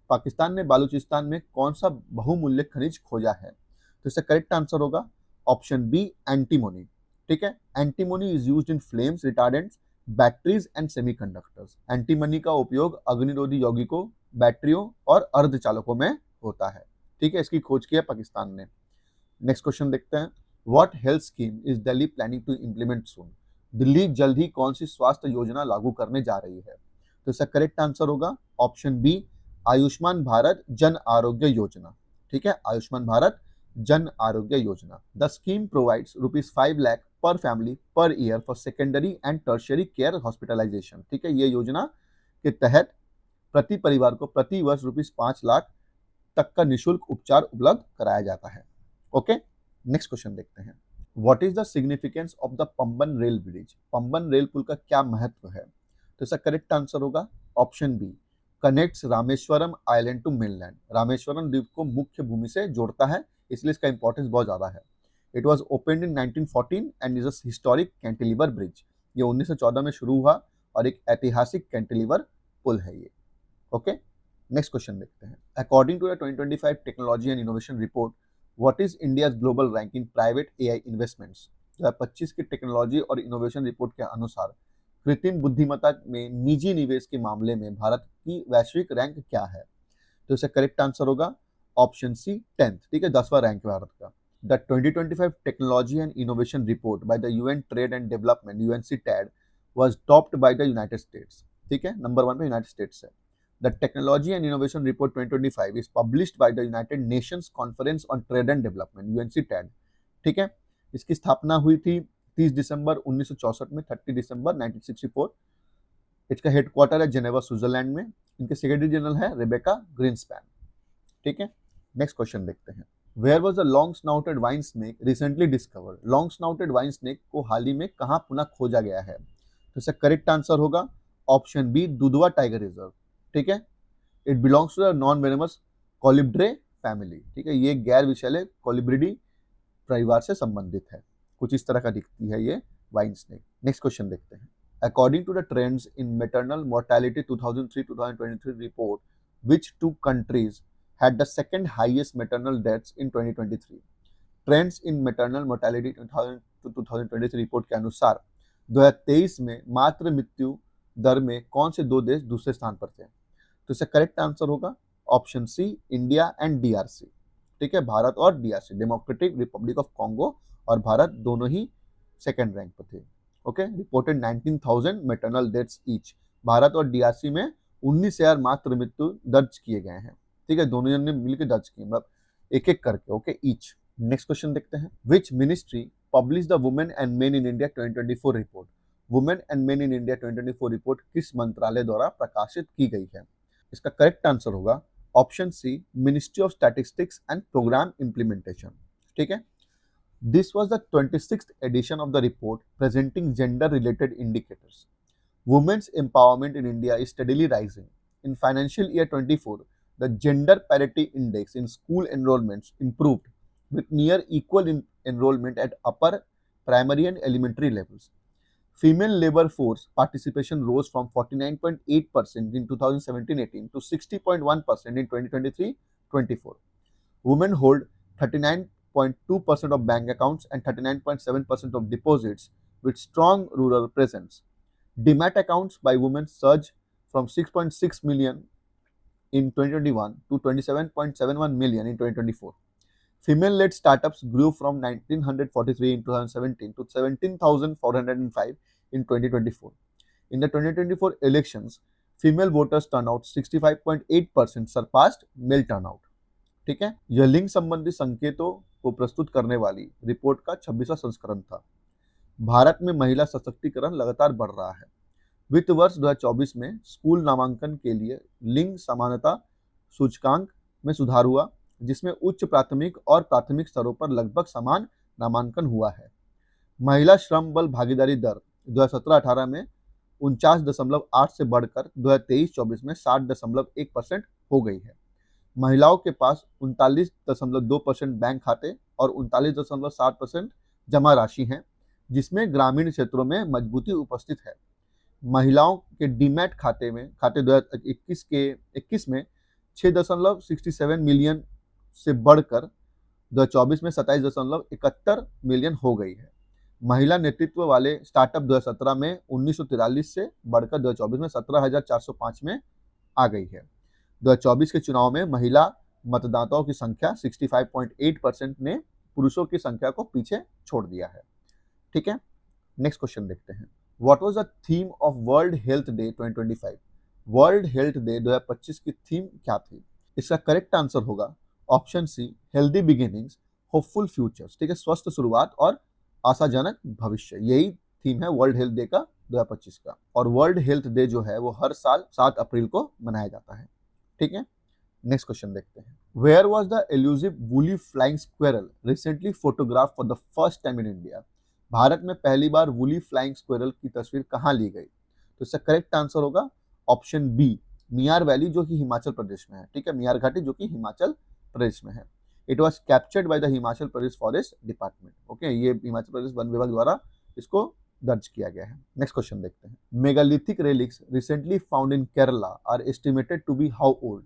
Pakistan ने बालूचिस्तान में कौन सा बहुमूल्य खनिज खोजा है? तो इसका करेक्ट आंसर होगा ऑप्शन बी, एंटीमोनी। ठीक है, antimony is used in flames retardants, batteries and semiconductors. Antimony का उपयोग अग्निरोधी यौगिकों, बैटरियों और अर्धचालकों में होता है। ठीक है, इसकी खोज की है पाकिस्तान ने। नेक्स्ट क्वेश्चन देखते हैं, what health scheme is Delhi planning to implement soon. Delhi जल्द ही कौन सी स्वास्थ्य योजना लागू करने जा रही है? तो इसका करेक्ट आंसर होगा ऑप्शन बी, आयुष्मान भारत जन आरोग्य योजना। ठीक है, Ayushman Bharat Jan Arogya Yojana. The scheme provides ₹5 lakh पर फैमिली पर year for secondary and tertiary care hospitalisation. ठीक है, ये योजना के तहत प्रति परिवार को प्रति वर्ष ₹5 लाख तक का निःशुल्क उपचार उपलब्ध कराया जाता है। ओके, नेक्स्ट क्वेश्चन देखते हैं, what is the significance of the Pamban rail bridge. Pamban rail पुल का क्या महत्व है? तो इसका करेक्ट आंसर होगा option B, connects Rameswaram island to mainland. Rameswaram द्वीप को मुख्य भूमि से जोड़ता है, इसलिए इसका इंपॉर्टेंस बहुत ज्यादा है। It was opened in 1914 and is a historic cantilever bridge. ये 1914 में शुरू हुआ और एक ऐतिहासिक कैंटिलीवर पुल है ये। ओके, नेक्स्ट क्वेश्चन देखते हैं, according to the 2025 technology and innovation report, what is India's global rank in private AI investments. 2025 की टेक्नोलॉजी और इनोवेशन रिपोर्ट के अनुसार कृत्रिम बुद्धिमत्ता में निजी निवेश के मामले में भारत की वैश्विक रैंक क्या है? तो इसका करेक्ट आंसर होगा ऑप्शन सी, 10th। ठीक है, 10वां रैंक भारत का। The 2025 technology and innovation report by the UN trade and development UNCTAD was topped by the United states. ठीक है, नंबर 1 पे यूनाइटेड स्टेट्स है। The technology and innovation report 2025 is published by the United Nations conference on trade and development UNCTAD। ठीक है, इसकी स्थापना हुई थी 30 दिसंबर 1964 में, 30 दिसंबर 1964। इसका हेडक्वार्टर है जेनेवा स्विट्जरलैंड में। इनके सेक्रेटरी जनरल है रेबेका ग्रीनस्पैन। ठीक है, नेक्स्ट क्वेश्चन देखते हैं, where was the long snouted vine snake recently discovered. Long snouted vine snake को हाल ही में कहाँ पुनः खोजा गया है? तो इसका करेक्ट आंसर होगा option B, Dudhwa tiger reserve. ठीक है, it belongs to the non venomous Colubridae family. ठीक है, ये गैर विषैले कोलिब्रिडी परिवार से संबंधित है। कुछ इस तरह का दिखती है ये वाइन स्नेक। नेक्स्ट क्वेश्चन देखते हैं, according to the trends in maternal mortality 2003-2023 रिपोर्ट, which 2 countries had the second highest maternal deaths in 2023। Trends in maternal mortality 2023 report के अनुसार 2023 में मातृ मृत्यु दर में कौन से 2 देश दूसरे स्थान पर थे? तो इसका करेक्ट आंसर होगा option C, India and DRC। ठीक है, भारत और DRC, Democratic Republic of Congo और भारत दोनों ही सेकेंड रैंक पर थे। Okay, reported 19,000 maternal deaths each. भारत और DRC में 19,000 मातृ मृत्यु दर्ज किए गए हैं। ठीक है, दोनों जन ने मिलकर दर्ज किए, मतलब एक एक करके। Okay, each. नेक्स्ट क्वेश्चन देखते हैं, which ministry publish the women and men in India 2024 report. Women and men in India 2024 report किस मंत्रालय द्वारा प्रकाशित की गई है? इसका करेक्ट आंसर होगा option C, ministry of statistics and programme implementation. ठीक है, this was the 26th edition of the report presenting gender related indicators. Women's empowerment in India is steadily rising. In financial year 24, the gender parity index in school enrollments improved with near equal enrollment at upper primary and elementary levels. Female labor force participation rose from 49.8% in 2017-18 to 60.1% in 2023-24. Women hold 39.2% of bank accounts and 39.7% of deposits with strong rural presence. Demat accounts by women surged from 6.6 million in 2021 to 27.71 million in 2024. Female-led startups grew from 1,943 in 2017 to 17,405 in 2024. In the 2024 elections, female voters turnout 65.8% surpassed male turnout. ठीक है, यह लिंग संबंधी संकेतों को प्रस्तुत करने वाली रिपोर्ट का 26वां संस्करण था। भारत में महिला सशक्तिकरण लगातार बढ़ रहा है। वित्त वर्ष 2024 में स्कूल नामांकन के लिए लिंग समानता सूचकांक में सुधार हुआ, जिसमें उच्च प्राथमिक और प्राथमिक स्तरों पर लगभग समान नामांकन हुआ है। महिला श्रम बल भागीदारी दर 2017-18 में 49.8 से बढ़कर 2023-24 में 60.1% हो गई है। महिलाओं के पास 39.2% बैंक खाते और 39.7% जमा राशि है, जिसमें ग्रामीण क्षेत्रों में मजबूती उपस्थित है। महिलाओं के डीमैट खाते 2021 में 6.67 मिलियन से बढ़कर 2024 में 27.71 मिलियन हो गई है। महिला नेतृत्व वाले स्टार्टअप 2017 में 1943 से बढ़कर 2024 में 17,405 में आ गई है। 2024 के चुनाव में महिला मतदाताओं की संख्या 65.8% ने पुरुषों की संख्या को पीछे छोड़ दिया है। ठीक है, नेक्स्ट क्वेश्चन देखते हैं। What was the theme of World Health Day 2025? World Health Day 2025 की थीम क्या थी? इसका करेक्ट आंसर होगा option C, healthy beginnings hopeful futures. ठीक है, स्वस्थ शुरुआत और आशाजनक भविष्य, यही थीम है वर्ल्ड हेल्थ डे का 2025 का। और वर्ल्ड हेल्थ डे जो है वो हर साल 7 अप्रैल को मनाया जाता है। ठीक है, नेक्स्ट क्वेश्चन देखते हैं। Where was the elusive woolly flying squirrel recently photograph for the first time in India? Bharat में पहली बार वुली फ्लाइंग स्क्वेरल की तस्वीर कहाँ ली गई? तो इसका करेक्ट आंसर होगा ऑप्शन बी, मियार वैली, जो कि हिमाचल प्रदेश में है। ठीक है, मियार घाटी जो कि हिमाचल प्रदेश में है। It was captured by the Himachal Pradesh forest department. Okay, ये हिमाचल प्रदेश वन विभाग द्वारा इसको दर्ज किया गया है। नेक्स्ट क्वेश्चन देखते हैं। Megalithic relics recently found in Kerala are estimated to be how old?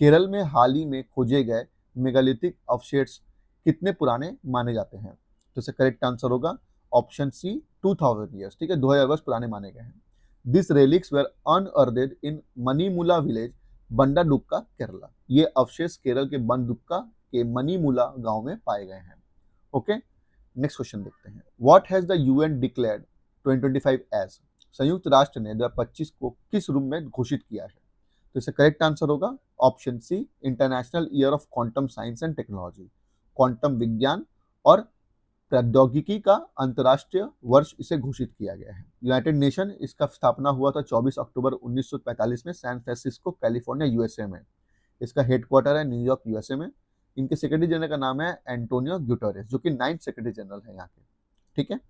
Kerala में हाल ही में खोजे गए मेगालिथिक अवशेष कितने पुराने माने जाते हैं? तो इसका करेक्ट आंसर होगा ऑप्शन सी, 2000 ईयर्स। ठीक है, 2000 वर्ष पुराने माने गए हैं। This relics were unearthed in Manimoola village, Bandadukka, Kerala. ये अवशेष केरल के बंडुक्का के मनीमुला गांव में पाए गए हैं। ओके, नेक्स्ट क्वेश्चन देखते हैं। What has the UN declared 2025 as? संयुक्त राष्ट्र ने 2025 को किस रूप में घोषित किया है? तो इसका करेक्ट आंसर होगा option C, international year of quantum science and technology. Quantum विज्ञान और प्रौद्योगिकी का अंतर्राष्ट्रीय वर्ष इसे घोषित किया गया है। यूनाइटेड नेशन इसका स्थापना हुआ था 24 अक्टूबर 1945 में सैन फ्रांसिस्को, कैलिफोर्निया, यूएसए में। इसका हेडक्वार्टर है न्यूयॉर्क, यूएसए में। इनके सेक्रेटरी जनरल का नाम है एंटोनियो ग्यूटेरेस, जो कि 9th सेक्रेटरी जनरल है यहाँ के। ठीक है,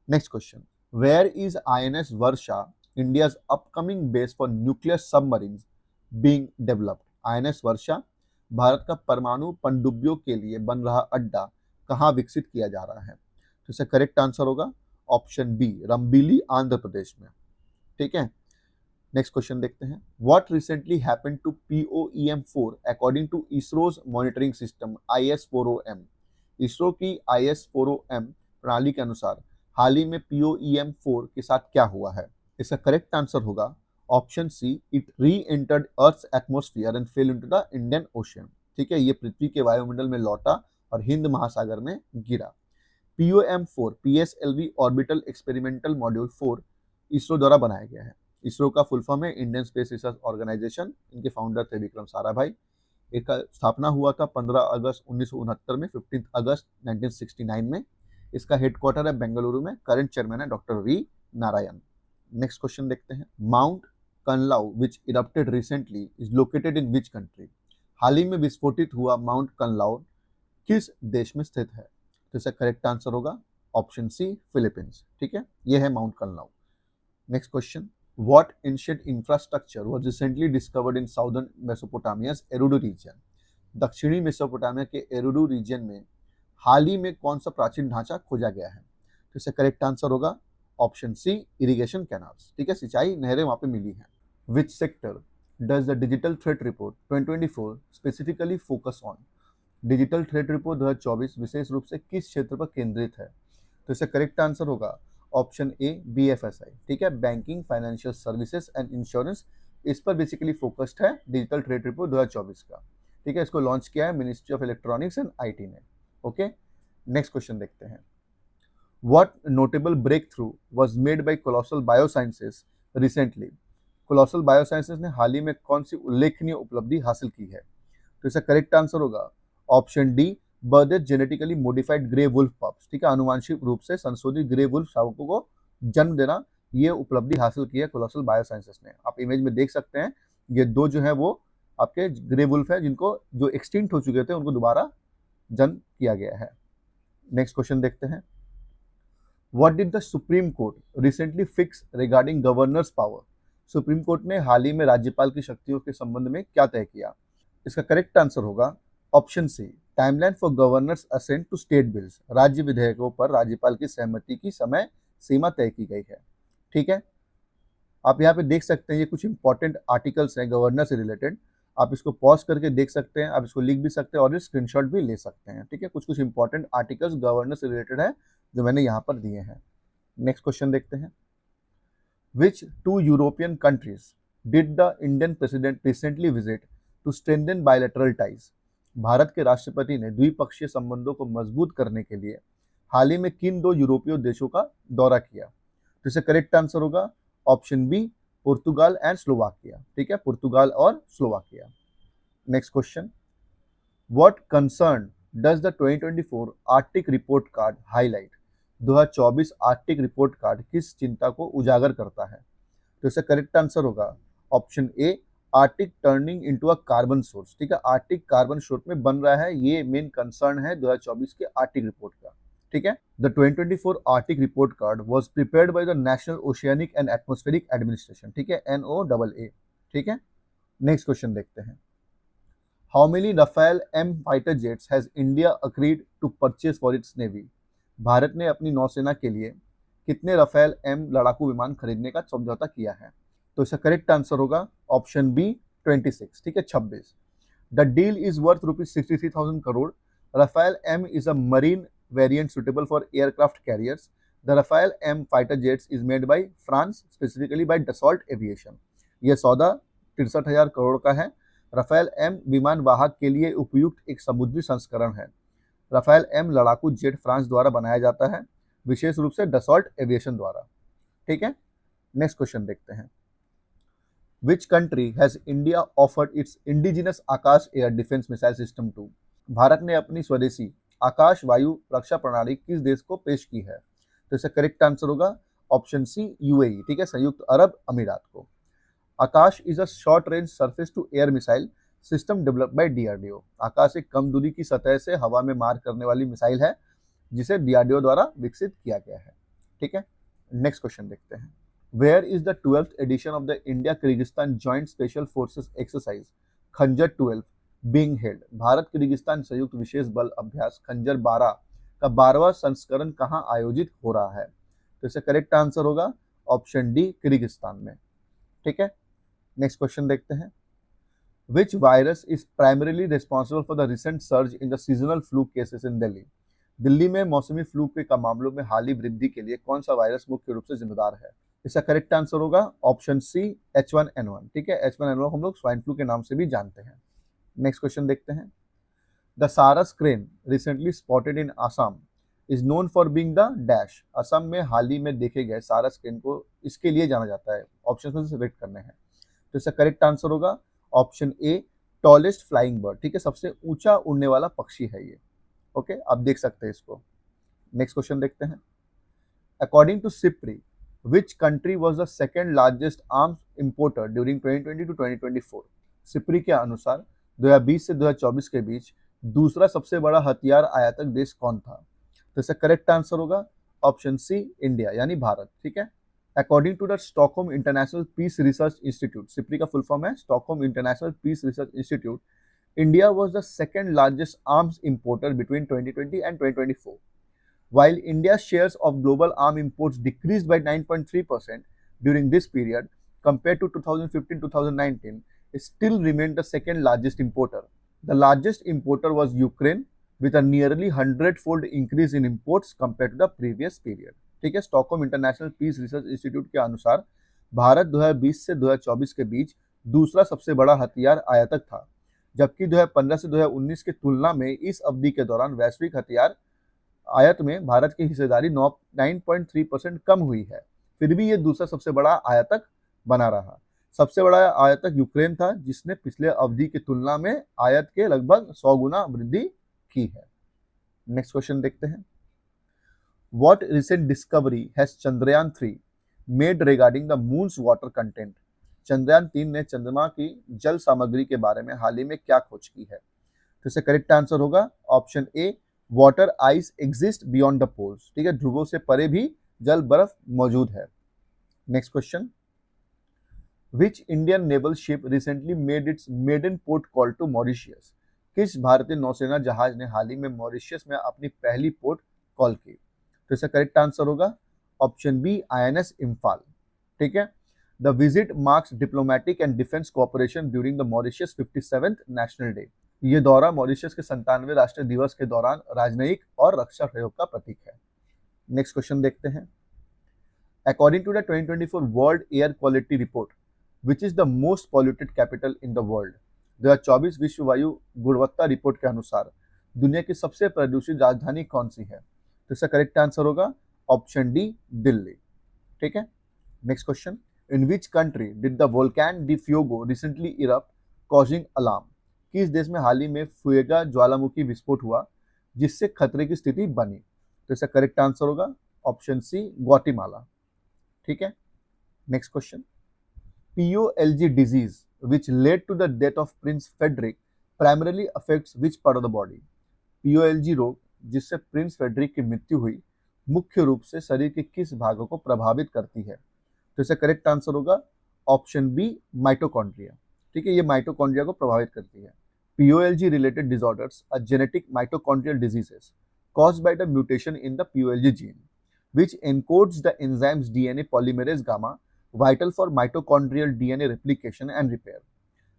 next question. Where is INS Varsha, India's upcoming base for nuclear submarines, being developed? INS Varsha Bharat का परमाणु पनडुब्बियों के लिए बन रहा अड्डा कहाँ विकसित किया जा रहा है? तो इसका करेक्ट आंसर होगा ऑप्शन बी, रंबीली, आंध्र प्रदेश में। ठीक है, नेक्स्ट क्वेश्चन देखते हैं। What recently happened to POEM-4 according to ISRO's monitoring system IS-40M? ISRO की IS-40M प्रणाली के अनुसार हाल ही में POEM-4 के साथ क्या हुआ है? इसका करेक्ट आंसर होगा option C, it reentered earth's atmosphere and fell into the Indian Ocean. ठीक है, ये पृथ्वी के वायुमंडल में लौटा और हिंद महासागर में गिरा। POM-4 PSLV orbital experimental module 4 ISRO द्वारा बनाया गया है। इसरो का फुल फॉर्म है इंडियन स्पेस रिसर्च ऑर्गेनाइजेशन। इनके फाउंडर थे विक्रम साराभाई। इसका स्थापना हुआ था 15 अगस्त 1969 में, 15 अगस्त 1969 में। इसका हेडक्वार्टर है बेंगलुरु में। करंट चेयरमैन है doctor V Narayan. Next question देखते हैं। Mount Kanlaon which erupted recently is located in which country? हाल ही में विस्फोटित हुआ माउंट कनलाउ किस देश में स्थित है? तो इसका करेक्ट आंसर होगा ऑप्शन सी, फिलीपींस। ठीक है, यह है Mount Kanlaon. Next question. What ancient infrastructure was recently discovered in southern Mesopotamia's Eridu region? दक्षिणी मेसोपोटामिया के एरुडू रीजन में हाल ही में कौन सा प्राचीन ढांचा खोजा गया है? तो इसका करेक्ट आंसर होगा ऑप्शन सी, इरिगेशन कैनाल्स। ठीक है, सिंचाई नहरें वहां पे मिली हैं। Which sector does the digital threat report 2024 specifically focus on? Digital threat report 2024 विशेष रूप से किस क्षेत्र पर केंद्रित है? तो इसका करेक्ट आंसर होगा ऑप्शन ए, BFSI। ठीक है, banking, financial services and insurance. इस पर बेसिकली फोकस्ड है डिजिटल थ्रेट रिपोर्ट 2024 का। ठीक है, इसको लॉन्च किया है ministry of electronics and IT ने। ओके, नेक्स्ट क्वेश्चन देखते हैं। What notable breakthrough was made by Colossal Biosciences recently? Colossal Biosciences ने हाल ही में कौन सी उल्लेखनीय उपलब्धि हासिल की है? तो इसका करेक्ट आंसर होगा option D, birthed genetically modified grey wolf pups. ठीक है, आनुवांशिक रूप से संशोधित ग्रे वुल्फ शावकों को जन्म देना, ये उपलब्धि हासिल की है कोलोसल बायोसाइंसेस ने। आप इमेज में देख सकते हैं, ये दो जो है वो आपके ग्रे वुल्फ है, जिनको जो एक्सटिंक्ट हो चुके थे उनको दोबारा जन्म किया गया है। नेक्स्ट क्वेश्चन देखते हैं। What did the supreme court recently fix regarding governors power? Supreme court ने हाल ही में राज्यपाल की शक्तियों के संबंध में क्या तय किया? इसका करेक्ट आंसर होगा option C, timeline for governor's assent to state bills. राज्य विधेयकों पर राज्यपाल की सहमति की समय सीमा तय की गई है। ठीक है, आप यहाँ पे देख सकते हैं ये कुछ इंपॉर्टेंट आर्टिकल्स हैं गवर्नर से रिलेटेड। आप इसको पॉज करके देख सकते हैं, आप इसको लिख भी सकते हैं और स्क्रीनशॉट भी ले सकते हैं। ठीक है, कुछ कुछ इंपॉर्टेंट आर्टिकल्स गवर्नर से रिलेटेड है जो मैंने यहाँ पर दिए हैं। नेक्स्ट क्वेश्चन देखते हैं। Which two European countries did the Indian president recently visit to strengthen bilateral ties? Bharat के राष्ट्रपति ने द्विपक्षीय संबंधों को मजबूत करने के लिए हाल ही में किन दो यूरोपीय देशों का दौरा किया? तो इसका करेक्ट आंसर होगा option B, Portugal and Slovakia. ठीक है, पुर्तगाल और Slovakia. Next question, what concern does the 2024 Arctic report card highlight? 2024 Arctic report card किस चिंता को उजागर करता है? तो इसका करेक्ट आंसर होगा option A, Arctic turning into a carbon source. ठीक है, आर्कटिक कार्बन सोर्स में बन रहा है, ये मेन कंसर्न है 2024 के आर्कटिक रिपोर्ट का। ठीक है, the 2024 Arctic report card was prepared by the national oceanic and atmospheric administration. ठीक है, NOAA। ठीक है, नेक्स्ट क्वेश्चन देखते हैं। How many Rafale M fighter jets has India agreed to purchase for its navy? Bharat ने अपनी नौसेना के लिए कितने राफेल M लड़ाकू विमान खरीदने का समझौता किया है? तो इसका करेक्ट आंसर होगा ऑप्शन बी, 26। ठीक है, 26। The deal is worth ₹63,000 crore. Rafale M is a marine variant suitable for aircraft carriers. The Rafale M fighter jets is made by France, specifically by Dassault Aviation. ये सौदा 63,000 करोड़ का है। राफेल एम विमान वाहक के लिए उपयुक्त एक समुद्री संस्करण है। राफेल एम लड़ाकू जेट फ्रांस द्वारा बनाया जाता है, विशेष रूप से डसॉल्ट एविएशन द्वारा। ठीक है, नेक्स्ट क्वेश्चन देखते हैं। Which country has India offered its indigenous Akash air defence missile system to? Bharat ने अपनी स्वदेशी आकाश वायु रक्षा प्रणाली किस देश को पेश की है? तो इसका करेक्ट आंसर होगा ऑप्शन सी, UAE। ठीक है, संयुक्त अरब अमीरात को। Akash is a short range surface to air missile system developed by DRDO। Akash एक कम दूरी की सतह से हवा में मार करने वाली मिसाइल है जिसे DRDO द्वारा विकसित किया गया है। ठीक है, नेक्स्ट क्वेश्चन देखते हैं। Where is the 12th edition of the India-Kyrgyzstan Joint Special Forces Exercise खंजर 12 being held? भारत किर्गिस्तान संयुक्त विशेष बल अभ्यास खंजर 12 का 12वां संस्करण कहां आयोजित हो रहा है? तो इसका करेक्ट आंसर होगा ऑप्शन डी, किर्गिस्तान में। ठीक है, नेक्स्ट क्वेश्चन देखते हैं। Which virus is primarily responsible for the recent surge in the seasonal flu cases in Delhi? Delhi में मौसमी फ्लू के का मामलों में हाल ही वृद्धि के लिए कौन सा वायरस मुख्य रूप से जिम्मेदार है? इसका करेक्ट आंसर होगा ऑप्शन सी, H1N1। ठीक है, H1N1 हम लोग स्वाइन फ्लू के नाम से भी जानते हैं। नेक्स्ट क्वेश्चन देखते हैं। द सारस crane recently spotted in Assam is known for being the dash. Assam में हाल ही में देखे गए सारस क्रेन को इसके लिए जाना जाता है। ऑप्शन में से सिलेक्ट करने हैं। तो इसका करेक्ट आंसर होगा ऑप्शन ए, टॉलेस्ट फ्लाइंग बर्ड। ठीक है, सबसे ऊंचा उड़ने वाला पक्षी है ये। ओके, आप देख सकते हैं इसको। नेक्स्ट क्वेश्चन देखते हैं। According to SIPRI, which country was the second largest arms importer during 2020 to 2024? SIPRI के अनुसार 2020 से 2024 के बीच दूसरा सबसे बड़ा हथियार आयातक देश कौन था? तो इसका करेक्ट आंसर होगा ऑप्शन सी, इंडिया यानी भारत। ठीक है, according to the Stockholm international peace research institute, SIPRI का फुल फॉर्म है Stockholm international peace research institute, India was the second largest arms importer between 2020 and 2024. While India's shares of global arms imports decreased by 9.3% during this period compared to 2015-2019, it still remained the second largest importer. The largest importer was Ukraine with a nearly 100-fold increase in imports compared to the previous period. ठीक है, Stockholm international peace research institute के अनुसार भारत 2020 से 2024 के बीच दूसरा सबसे बड़ा हथियार आयातक था, जबकि 2015 से 2019 की तुलना में इस अवधि के दौरान वैश्विक हथियार आयात में भारत की हिस्सेदारी 9.3% कम हुई है। फिर भी ये दूसरा सबसे बड़ा आयातक बना रहा। सबसे बड़ा आयातक यूक्रेन था जिसने पिछले अवधि की तुलना में आयात के लगभग 100 गुना वृद्धि की है। नेक्स्ट क्वेश्चन देखते हैं। What recent discovery has Chandrayaan 3 made regarding the moons water content? Chandrayaan 3 ने चंद्रमा की जल सामग्री के बारे में हाल ही में क्या खोज की है? तो इसका करेक्ट आंसर होगा option A, water ice exist beyond the poles. ठीक है, ध्रुवों से परे भी जल बर्फ मौजूद है। Next question, which Indian naval ship recently made its maiden port call to Mauritius? किस भारतीय नौसेना जहाज ने हाल ही में मॉरिशियस में अपनी पहली पोर्ट कॉल की? तो इसका करेक्ट आंसर होगा ऑप्शन बी, आईएनएस इम्फाल। ठीक है। The visit marks diplomatic and defence cooperation during the Mauritius 57th national day. ये दौरा मॉरिशस के 97वें राष्ट्रीय दिवस के दौरान राजनयिक और रक्षा सहयोग का प्रतीक है। नेक्स्ट क्वेश्चन देखते हैं, according to the 2024 world air quality report, which is the most polluted capital in the world? 2024 विश्व वायु गुणवत्ता रिपोर्ट के अनुसार दुनिया की सबसे प्रदूषित राजधानी कौन सी है? तो इसका करेक्ट आंसर होगा ऑप्शन डी, दिल्ली। ठीक है। Next question, in which country did the Volcan de Fuego recently erupt causing alarm? किस देश में हाल ही में फ्यूएगा ज्वालामुखी विस्फोट हुआ जिससे खतरे की स्थिति बनी? तो इसका करेक्ट आंसर होगा ऑप्शन सी, ग्वाटेमाला। ठीक है। Next question, POLG disease which led to the death of Prince Frederick primarily affects which part of the body? POLG रोग जिससे प्रिंस फेडरिक की मृत्यु हुई मुख्य रूप से शरीर के किस भागों को प्रभावित करती है? तो इसका करेक्ट आंसर होगा ऑप्शन बी, माइटोकॉन्ड्रिया। ठीक है, ये माइटोकॉन्ड्रिया को प्रभावित करती है। POLG related disorders are genetic mitochondrial diseases caused by the mutation in the POLG gene which encodes the enzymes DNA polymerase gamma vital for mitochondrial DNA replication and repair.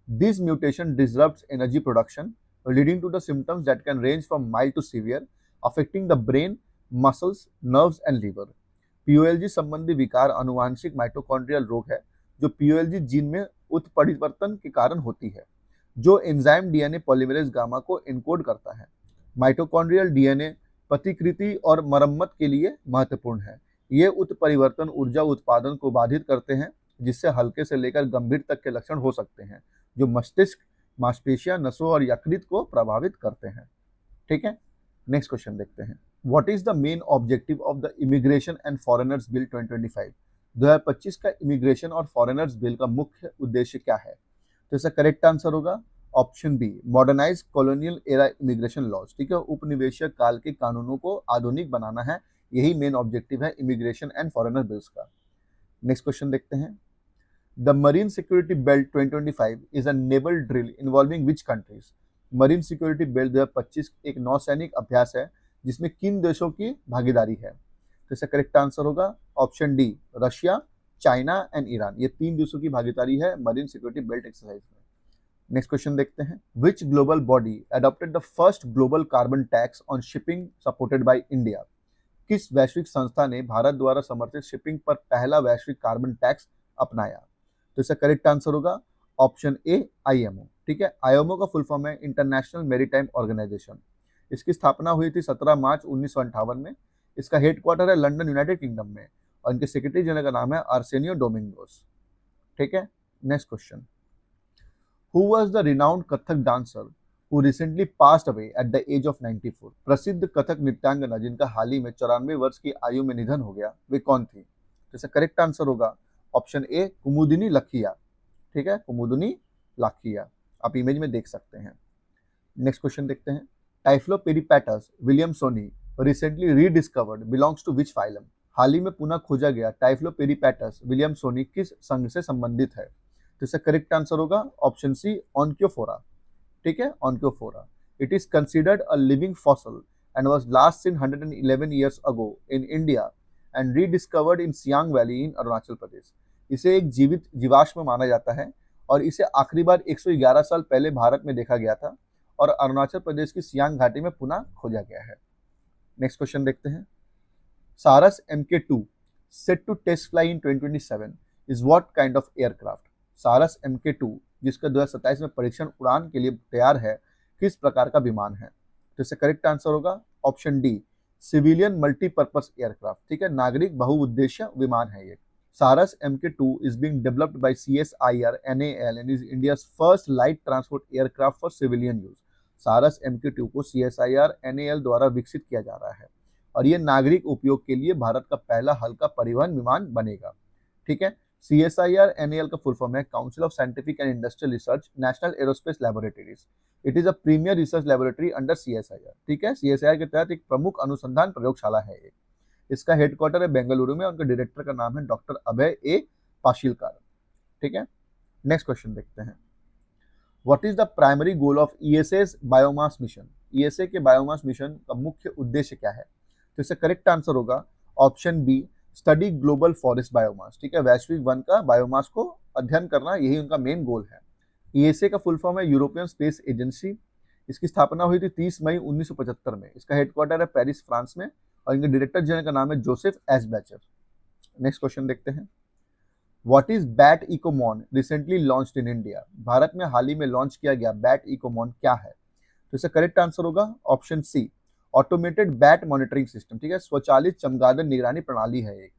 This mutation disrupts energy production, leading to the symptoms that can range from mild to severe, affecting the brain, muscles, nerves and liver. POLG संबंधी विकार आनुवांशिक माइटोकॉन्ड्रियल रोग है जो POLG जीन में उत्परिवर्तन के कारण होती है, जो एंजाइम DNA पॉलीमरेज गामा को एन्कोड करता है। माइटोकॉन्ड्रियल DNA प्रतिकृति और मरम्मत के लिए महत्वपूर्ण है। ये उत्परिवर्तन ऊर्जा उत्पादन को बाधित करते हैं, जिससे हल्के से लेकर गंभीर तक के लक्षण हो सकते हैं, जो मस्तिष्क, मांसपेशियां, नसों और यकृत को प्रभावित करते हैं। ठीक है। नेक्स्ट क्वेश्चन देखते हैं, what is the main objective of the immigration and foreigners bill 2025? 2025 का इमिग्रेशन और फॉरेनर्स बिल का मुख्य उद्देश्य क्या है? तो इसका करेक्ट आंसर होगा option B, modernise colonial era immigration laws. ठीक है, उपनिवेशिक काल के कानूनों को आधुनिक बनाना है, यही मेन ऑब्जेक्टिव है इमिग्रेशन एंड फॉरेनर बिल्स का। नेक्स्ट क्वेश्चन देखते हैं, the marine security belt 2025 is a naval drill involving which countries? Marine security belt 2025 एक नौसैनिक अभ्यास है जिसमें किन देशों की भागीदारी है? तो इसका करेक्ट आंसर होगा option D, Russia, China and Iran. ये 3 देशों की भागीदारी है मरीन सिक्योरिटी बेल्ट एक्सरसाइज में। नेक्स्ट क्वेश्चन देखते हैं, which global body adopted the first global carbon tax on shipping supported by India? किस वैश्विक संस्था ने भारत द्वारा समर्थित शिपिंग पर पहला वैश्विक कार्बन टैक्स अपनाया? तो इसका करेक्ट आंसर होगा ऑप्शन ए, IMO। ठीक है, IMO का फुल फॉर्म है इंटरनेशनल मैरीटाइम ऑर्गेनाइजेशन। इसकी स्थापना हुई थी 17 मार्च 1958 में। इसका हेडक्वार्टर है लंदन, यूनाइटेड किंगडम में, और इनके सेक्रेटरी जनरल का नाम है आर्सेनियो डोमिंगोस। ठीक है। Next question, who was the renowned Kathak dancer who recently passed away at the age of 94? प्रसिद्ध कथक नृत्यांगना जिनका हाल ही में 94 वर्ष की आयु में निधन हो गया, वे कौन थी? तो इसका करेक्ट आंसर होगा ऑप्शन ए, कुमुदिनी लखिया। ठीक है, कुमुदिनी लाखिया, आप इमेज में देख सकते हैं। नेक्स्ट क्वेश्चन देखते हैं, Typhloperipatus williamsoni recently rediscovered belongs to which phylum? हाल ही में पुनः खोजा गया टाइफ्लोपेरिपेटस विलियमसोनी किस संघ से संबंधित है? तो इसका करेक्ट आंसर होगा ऑप्शन सी, ऑनक्योफोरा। ठीक है, Onychophora. It is considered a living fossil and was last seen 111 years ago in India and rediscovered in Siang Valley in Arunachal Pradesh. इसे एक जीवित जीवाश्म माना जाता है और इसे आखिरी बार 111 साल पहले भारत में देखा गया था और अरुणाचल प्रदेश की सियांग घाटी में पुनः खोजा गया है। नेक्स्ट क्वेश्चन देखते हैं, सारस MK2 set to test fly in 2027 is what kind of aircraft? सारस MK2 जिसका 2027 में परीक्षण उड़ान के लिए तैयार है, किस प्रकार का विमान है? तो इसका करेक्ट आंसर होगा option D, civilian multipurpose aircraft. ठीक है, नागरिक बहुउद्देश्य विमान है ये। सारस MK2 is being developed by CSIR NAL and is India's first light transport aircraft for civilian use। सारस MK2 को CSIR NAL द्वारा विकसित किया जा रहा है और ये नागरिक उपयोग के लिए भारत का पहला हल्का परिवहन विमान बनेगा। ठीक है, CSIR NAL का फुल फॉर्म है council of scientific and industrial research national aerospace laboratories. It is a premiere research laboratory under CSIR। ठीक है, CSIR के तहत एक प्रमुख अनुसंधान प्रयोगशाला है ये। इसका हेडक्वार्टर है बेंगलुरु में, उनके डायरेक्टर का नाम है डॉक्टर अभय ए पाशीलकार। ठीक है, नेक्स्ट क्वेश्चन देखते हैं। What is the primary goal of ESS biomass mission? ESA के बायोमास मिशन का मुख्य उद्देश्य क्या है? तो इसका करेक्ट आंसर होगा option B, study global forest biomass. ठीक है, वैश्विक वन का बायोमास को अध्ययन करना, यही उनका मेन गोल है। ईएसए का फुल फॉर्म है यूरोपियन स्पेस एजेंसी। इसकी स्थापना हुई थी 30 मई 1975 में। इसका हेडक्वार्टर है पेरिस, फ्रांस में, और इनके डायरेक्टर जनरल का नाम है Joseph S Bacher. Next question देखते हैं। What is Bat EcoMon recently launched in India? Bharat में हाल ही में लॉन्च किया गया बैट इकोमॉन क्या है? तो इसका करेक्ट आंसर होगा option C, automated bat monitoring system. ठीक है, स्वचालित चमगादड़ निगरानी प्रणाली है एक।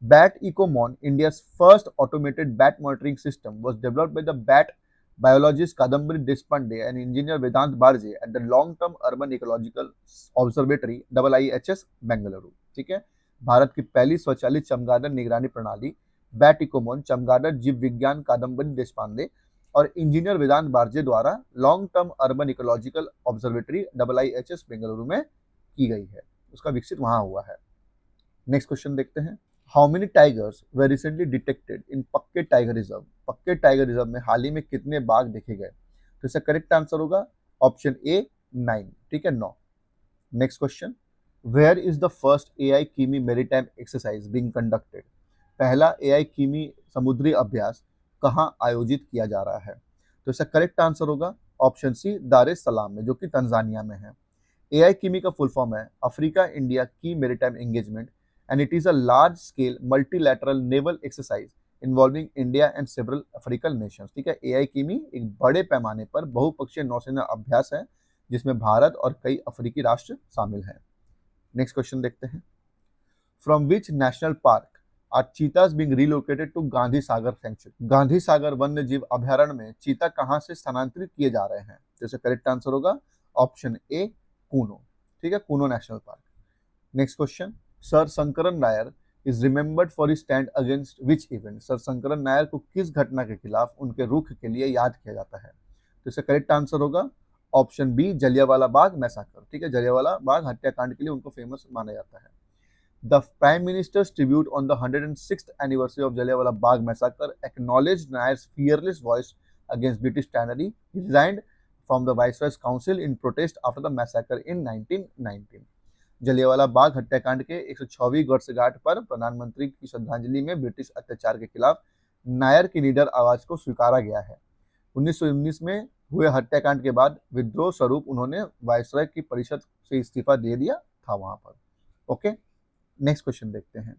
Bat EcoMon, India's first automated bat monitoring system, was developed by the bat biologist Kadambari Deshpande and engineer Vedant Barje at the Long Term Urban Ecological Observatory IIHS Bengaluru. ठीक है, भारत की पहली स्वचालित चमगादड़ निगरानी प्रणाली बैट इकोमॉन चमगादड़ जीव विज्ञान कादम्बरी देशपांडे और इंजीनियर वेदांत बारजे द्वारा long term urban ecological observatory IIHS Bengaluru में की गई है, उसका विकसित वहां हुआ है। नेक्स्ट क्वेश्चन देखते हैं। How many tigers were recently detected in पक्के टाइगर रिजर्व? पक्के टाइगर रिजर्व में हाल ही में कितने बाघ देखे गए? तो इसका करेक्ट आंसर होगा ऑप्शन ए, 9। ठीक है, 9। Next question. Where is the first AIKEYME maritime exercise being conducted? पहला एआई कीमी समुद्री अभ्यास कहां आयोजित किया जा रहा है? तो इसका करेक्ट आंसर होगा ऑप्शन सी, दार एस सलाम में, जो कि तंजानिया में है। एआई कीमी का फुल फॉर्म है अफ्रीका इंडिया की maritime engagement and it is a large scale multilateral naval exercise involving India and several African nations। ठीक है, एआई कीमी एक बड़े पैमाने पर बहुपक्षीय नौसेना अभ्यास है जिसमें भारत और कई अफ्रीकी राष्ट्र शामिल हैं। नेक्स्ट क्वेश्चन देखते हैं। From which national park are cheetahs being relocated to Gandhi Sagar sanctuary? Gandhi Sagar वन्य जीव अभयारण्य में चीता कहां से स्थानांतरित किए जा रहे हैं? तो इसका करेक्ट आंसर होगा ऑप्शन ए, कूनो। ठीक है, Kuno national park. Next question. Sir Sankaran Nair is remembered for his stand against which event? Sir Sankaran Nair को किस घटना के खिलाफ उनके रुख के लिए याद किया जाता है? तो इसका करेक्ट आंसर होगा ऑप्शन बी, जलियांवाला बाग मैसाकर। ठीक है, जलियांवाला बाग हत्याकांड के लिए उनको फेमस माना जाता है। The prime minister's tribute on the 106th anniversary of Jallianwala Bagh massacre acknowledged Nair's fearless voice against British tyranny. He resigned from the viceroy's council in protest after the massacre in 1919। Jallianwala Bagh हत्याकांड के 106वीं वर्षगांठ पर प्रधानमंत्री की श्रद्धांजलि में ब्रिटिश अत्याचार के खिलाफ नायर की निडर आवाज को स्वीकारा गया है। 1919 में हुए हत्याकांड के बाद विद्रोह स्वरूप उन्होंने वायसराय की परिषद से इस्तीफा दे दिया था वहां पर। ओके, नेक्स्ट क्वेश्चन देखते हैं।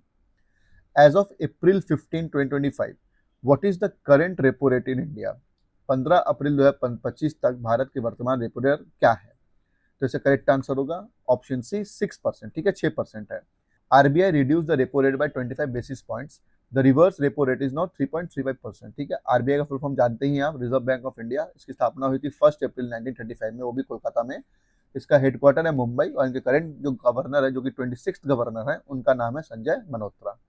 As of April 15, 2025 what is the current repo rate in India? 15 April 2025 तक भारत के वर्तमान रेपो रेट क्या है? तो इसका करेक्ट आंसर होगा ऑप्शन सी, 6%। ठीक है, 6% है। RBI reduce the repo rate by 25 basis points. The reverse repo rate is not 3.35%। ठीक है, आरबीआई का फुल फॉर्म जानते ही आप, रिजर्व बैंक ऑफ इंडिया। इसकी स्थापना हुई थी 1 अप्रैल 1935 में, वो भी कोलकाता में। इसका हेडक्वार्टर है मुंबई, और इनके करंट जो गवर्नर है, जो कि 26th गवर्नर है, उनका नाम है संजय मल्होत्रा।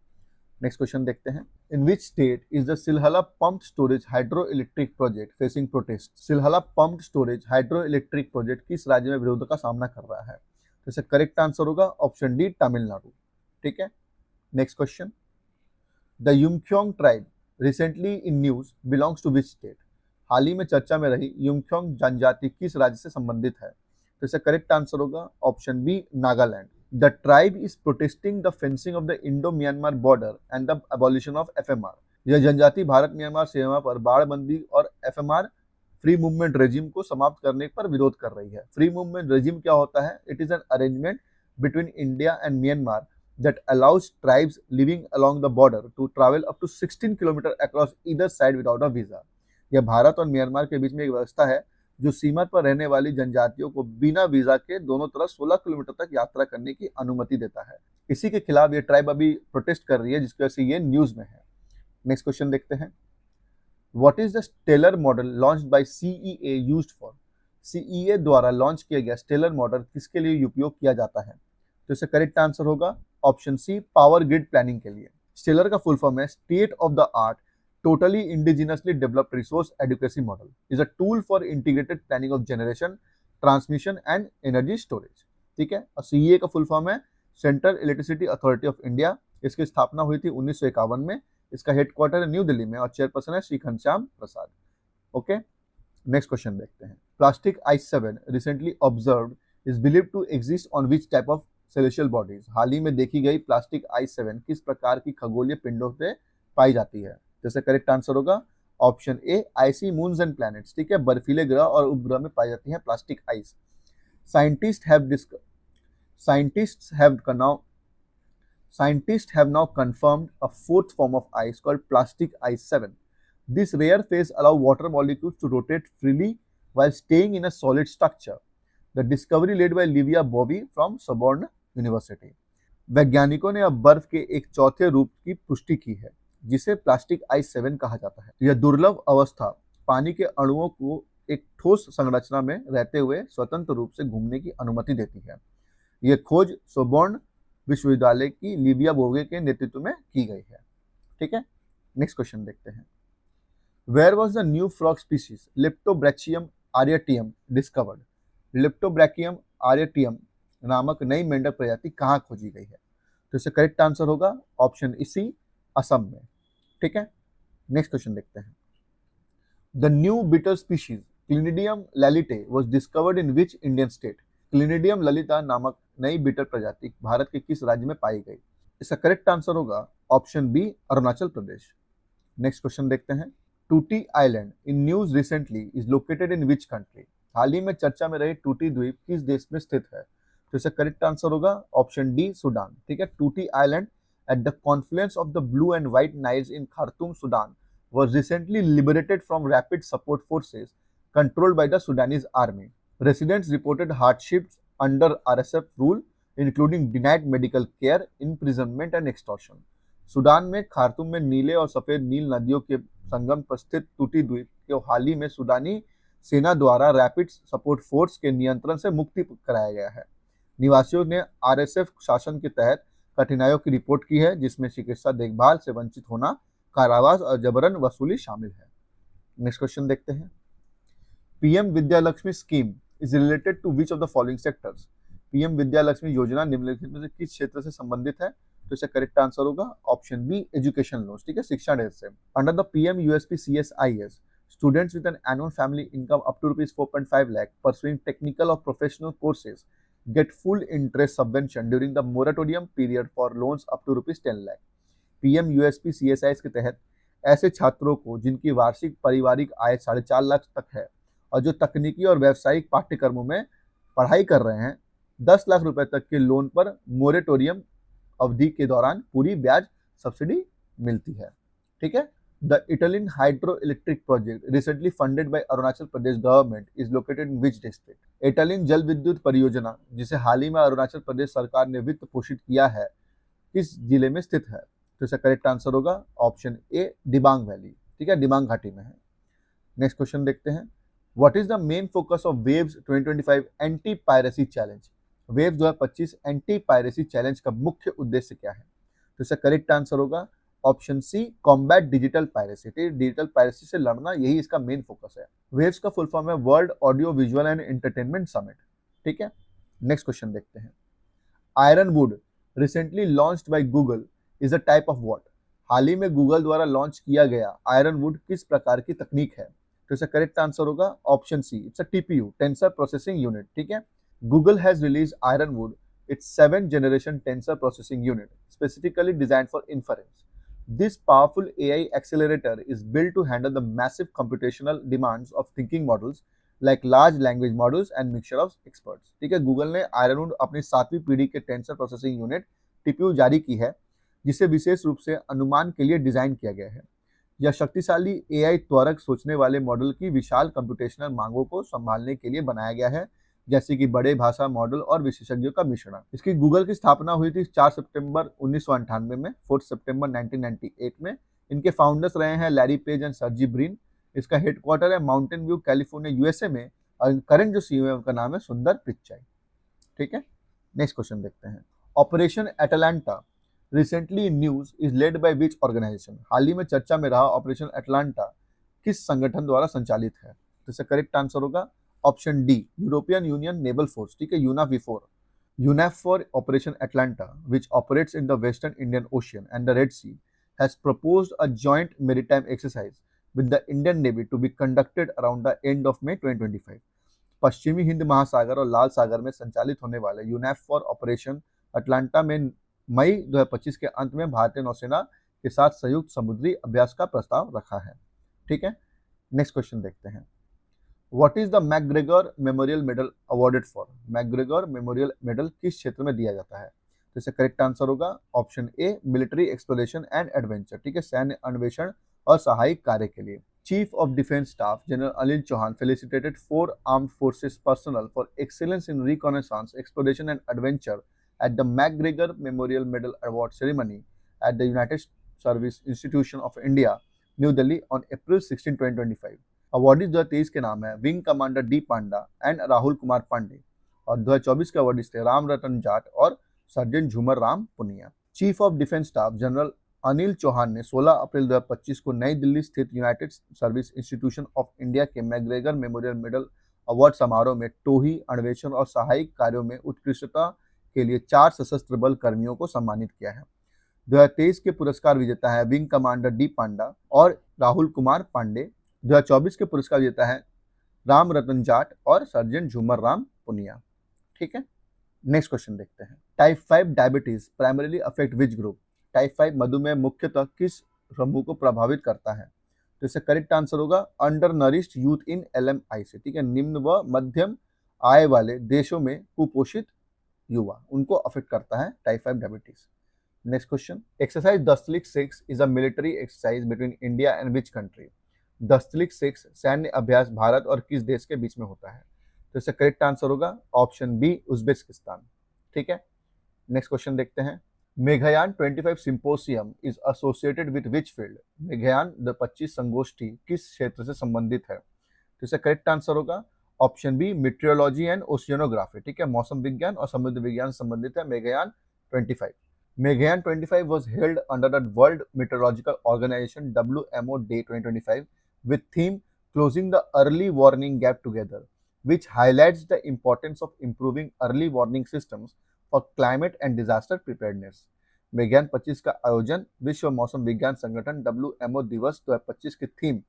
नेक्स्ट क्वेश्चन देखते हैं। In which state is the Silhala pump storage hydroelectric project facing protest? Silhala pump storage hydroelectric project किस राज्य में विरोध का सामना कर रहा है? तो इसका करेक्ट आंसर होगा ऑप्शन डी, तमिलनाडु। ठीक है, next question. The Yimkhiung tribe recently in news belongs to which state? हाल ही में चर्चा में रही युमख्योंग जनजाति किस राज्य से संबंधित है? तो इसका करेक्ट आंसर होगा option B, Nagaland. The tribe is protesting the fencing of the Indo-Myanmar border and the abolition of FMR। यह जनजाति भारत म्यांमार सीमा पर बाड़बंदी और FMR फ्री मूवमेंट रेजिम को समाप्त करने पर विरोध कर रही है। फ्री मूवमेंट रेजिम क्या होता है? It is an arrangement between India and Myanmar that allows tribes living along the border to travel up to 16 kilometre across either side without a visa। यह भारत और म्यांमार के बीच में एक व्यवस्था है जो सीमा पर रहने वाली जनजातियों को बिना वीजा के दोनों तरफ 16 किलोमीटर तक यात्रा करने की अनुमति देता है। इसी के खिलाफ ये ट्राइब अभी प्रोटेस्ट कर रही है, जिसकी वजह से ये न्यूज में है। नेक्स्ट क्वेश्चन देखते हैं। What is the Stellar model launched by CEA used for? CEA द्वारा लॉन्च किया गया स्टेलर मॉडल किसके लिए उपयोग किया जाता है? तो इसका करेक्ट आंसर होगा option C, power grid planning के लिए। स्टेलर का फुल फॉर्म है state of the art totally indigenously developed resource adequacy model, is a tool for integrated planning of generation, transmission and energy storage। ठीक है, और सीईए का फुल फॉर्म है central electricity authority of India, इसकी स्थापना हुई थी 1951 में। इसका हेडक्वार्टर है न्यू दिल्ली में और चेयरपर्सन है Shri Ghanshyam Prasad. Okay, next question देखते हैं। Plastic ice 7 recently observed is believed to exist on which type of celestial bodies. हाल ही में देखी गई प्लास्टिक आइस 7 किस प्रकार की खगोलीय पिंडों पे पाई जाती है? जैसे करेक्ट आंसर होगा option A icy moons and planets. ठीक है, बर्फीले ग्रह और उपग्रह में पाई जाती है plastic ice. Scientist have scientists have now scientists have now confirmed a fourth form of ice called plastic ice 7. This rare phase allows water molecules to rotate freely while staying in a solid structure. The discovery led by Livia Bovy from Sorbonne University. वैज्ञानिकों ने अब बर्फ के एक चौथे रूप की पुष्टि की है जिसे प्लास्टिक आइस 7 कहा जाता है। यह दुर्लभ अवस्था पानी के अणुओं को एक ठोस संरचना में रहते हुए स्वतंत्र रूप से घूमने की अनुमति देती है। यह खोज सोबॉर्न विश्वविद्यालय की लिविया बोवे के नेतृत्व में की गई है। ठीक है, नेक्स्ट क्वेश्चन देखते हैं। Where was the new frog species Leptobrachium aryatium discovered? Leptobrachium aryatium नामक नई मेंढक प्रजाति कहाँ खोजी गई है? तो इसका करेक्ट आंसर होगा ऑप्शन सी, असम में। ठीक है, नेक्स्ट क्वेश्चन देखते हैं। The new beetle species Clinidium lalitae was discovered in which Indian state? Clinidium lalitae नामक नई बीटल प्रजाति भारत के किस राज्य में पाई गई? इसका करेक्ट आंसर होगा option B, Arunachal Pradesh. Next question देखते हैं। Tuti island in news recently is located in which country? हाल ही में चर्चा में रही टूटी द्वीप किस देश में स्थित है? तो इसका करेक्ट आंसर होगा ऑप्शन डी, सूडान। ठीक है, टूटी island at the Confluence of the blue and white Niles in Khartoum, Sudan was recently liberated from rapid support forces controlled by the Sudanese army. Residents reported hardships under RSF rule, including denied medical care, imprisonment and extortion. Sudan में खार्तूम में नीले और सफेद नील नदियों के संगम पर स्थित टूटी द्वीप को हाल ही में सुडानी सेना द्वारा रैपिड सपोर्ट फोर्स के नियंत्रण से मुक्ति कराया गया है। निवासियों ने आरएसएफ शासन के तहत कठिनाइयों की रिपोर्ट की है, जिसमें चिकित्सा देखभाल से वंचित होना, कारावास और जबरन वसूली शामिल है। नेक्स्ट क्वेश्चन देखते हैं। PM Vidya Lakshmi scheme is related to which of the following sectors? PM Vidya Lakshmi योजना निम्नलिखित में से किस क्षेत्र से संबंधित है? तो इसका करेक्ट आंसर होगा ऑप्शन बी, एजुकेशन लोन्स। ठीक है, शिक्षा ऋण से। Under the PM USP CSIS, students with an annual family income up to ₹4.5 lakh pursuing technical or professional courses get full interest subvention during the moratorium period for loans up to ₹10 lakh. PM USP CSIS के तहत ऐसे छात्रों को जिनकी वार्षिक पारिवारिक आय 4.5 लाख तक है और जो तकनीकी और व्यावसायिक पाठ्यक्रमों में पढ़ाई कर रहे हैं, 10 लाख रुपए तक के लोन पर मोरेटोरियम अवधि के दौरान पूरी ब्याज सब्सिडी मिलती है। ठीक है, the Italian hydro electric project recently funded by Arunachal Pradesh government is located in which district? Italian जल विद्युत परियोजना जिसे हाल ही में अरुणाचल प्रदेश सरकार ने वित्त पोषित किया है, किस जिले में स्थित है? तो इसका करेक्ट आंसर होगा ऑप्शन ए, दिबांग वैली। ठीक है, दिबांग घाटी में है। नेक्स्ट क्वेश्चन देखते हैं। What is the main focus of वेव्स 2025 एंटी पायरेसी चैलेंज? वेव्स 2025 एंटी पायरेसी चैलेंज का मुख्य उद्देश्य क्या है? तो इसका करेक्ट आंसर होगा option C, combat digital piracy. Digital piracy से लड़ना, यही इसका मेन फोकस है। वेव्स का फुल फॉर्म है world audio visual and entertainment summit. ठीक है, नेक्स्ट क्वेश्चन देखते हैं। Ironwood recently launched by Google is a type of what? हाल ही में गूगल द्वारा लॉन्च किया गया आयरनवुड किस प्रकार की तकनीक है? तो इसका करेक्ट आंसर होगा option C, it's a TPU, tensor processing unit. ठीक है, Google has release Ironwood, it's 7th generation tensor processing unit specifically designed for inference. This powerful AI accelerator is built to handle the massive computational demands of thinking models like large language models and mixture of experts. ठीक है, गूगल ने आयरनवुड अपनी 7वीं पीढ़ी के टेंसर प्रोसेसिंग यूनिट टीपीयू जारी की है, जिसे विशेष रूप से अनुमान के लिए डिजाइन किया गया है। यह शक्तिशाली एआई त्वरक सोचने वाले मॉडल की विशाल कंप्यूटेशनल मांगों को संभालने के लिए बनाया गया है, जैसे कि बड़े भाषा मॉडल और विशेषज्ञों का मिश्रण। इसकी गूगल की स्थापना हुई थी 4 सितंबर 1998 में, 4 सितंबर 1998 में। इनके फाउंडर्स रहे हैं Larry page and Sergey Brin. इसका हेडक्वार्टर है माउंटेन व्यू, कैलिफोर्निया, यूएसए में, और करंट जो सीईओ है उनका नाम है सुंदर पिचाई। ठीक है, नेक्स्ट क्वेश्चन देखते हैं। Operation Atalanta recently in news is led by which organisation? हाल ही में चर्चा में रहा ऑपरेशन एटलांटा किस संगठन द्वारा संचालित है? तो इसका करेक्ट आंसर होगा option D, European union naval force. ठीक है, यूनावी 4। UNAFOR Operation Atlanta, which operates in the Western Indian Ocean and the Red Sea, has proposed a joint maritime exercise with the Indian Navy to be conducted around the end of May 2025. पश्चिमी हिंद महासागर और लाल सागर में संचालित होने वाले यूनैफोर ऑपरेशन अटलांटा में मई 2025 के अंत में भारतीय नौसेना के साथ संयुक्त समुद्री अभ्यास का प्रस्ताव रखा है। ठीक है, नेक्स्ट क्वेश्चन देखते हैं। What is the MacGregor memorial medal awarded for? MacGregor memorial medal किस क्षेत्र में दिया जाता है? तो इसका करेक्ट आंसर होगा option A, military exploration and adventure. ठीक है, सैन्य अन्वेषण और सहायक कार्य के लिए। Chief of defence staff general Anil Chauhan felicitated 4 armed forces personnel for excellence in reconnaissance, exploration and adventure at the MacGregor Memorial Medal Award ceremony at the United Service Institution of India, New Delhi on April 16, 2025. Awardees 2023 के नाम है wing commander D Panda and Rahul Kumar Pandey और 2024 के अवार्डीज थे राम रतन जाट और surgeon Jhumar Ram Punia. Chief of defence staff general Anil Chauhan ने 16 अप्रैल 2025 को नई दिल्ली स्थित united service institution of India के मैकग्रेगर मेमोरियल मेडल अवार्ड समारोह में टोही, अन्वेषण और सहायक कार्यों में उत्कृष्टता के लिए 4 सशस्त्र बल कर्मियों को सम्मानित किया है। 2023 के पुरस्कार विजेता है विंग कमांडर डी पांडा और राहुल कुमार पांडे। 2024 के पुरस्कार विजेता है राम रतन जाट और सर्जन झूमर राम पुनिया। ठीक है, नेक्स्ट क्वेश्चन देखते हैं। Type 5 diabetes primarily affect which group? Type 5 मधुमेह मुख्यतः किस समूह को प्रभावित करता है? तो इसका करेक्ट आंसर होगा under nourished youth in LMIC। ठीक है, निम्न व मध्यम आय वाले देशों में कुपोषित युवा, उनको अफेक्ट करता है type 5 diabetes. Next question, exercise Dustlik 6 is a military exercise between India and which country? Dustlik 6 सैन्य अभ्यास भारत और किस देश के बीच में होता है? तो इसका करेक्ट आंसर होगा ऑप्शन बी, उज्बेकिस्तान। ठीक है, नेक्स्ट क्वेश्चन देखते हैं। मेघायान 25 सिंपोसियम is associated with which field? मेघायान 25 संगोष्ठी किस क्षेत्र से संबंधित है? तो इसका करेक्ट आंसर होगा ऑप्शन बी, मीटियोलॉजी एंड ओशियनोग्राफी। ठीक है, मौसम विज्ञान और समुद्र विज्ञान से संबंधित है मेघायान 25। मेघायान 25 was held under the World Meteorological Organization WMO Day 2025 with theme Closing the Early Warning Gap Together, which highlights the importance of improving early warning systems for climate and disaster preparedness. मेघायान 25 का आयोजन विश्व मौसम विज्ञान संगठन WMO दिवस 2025 की थीम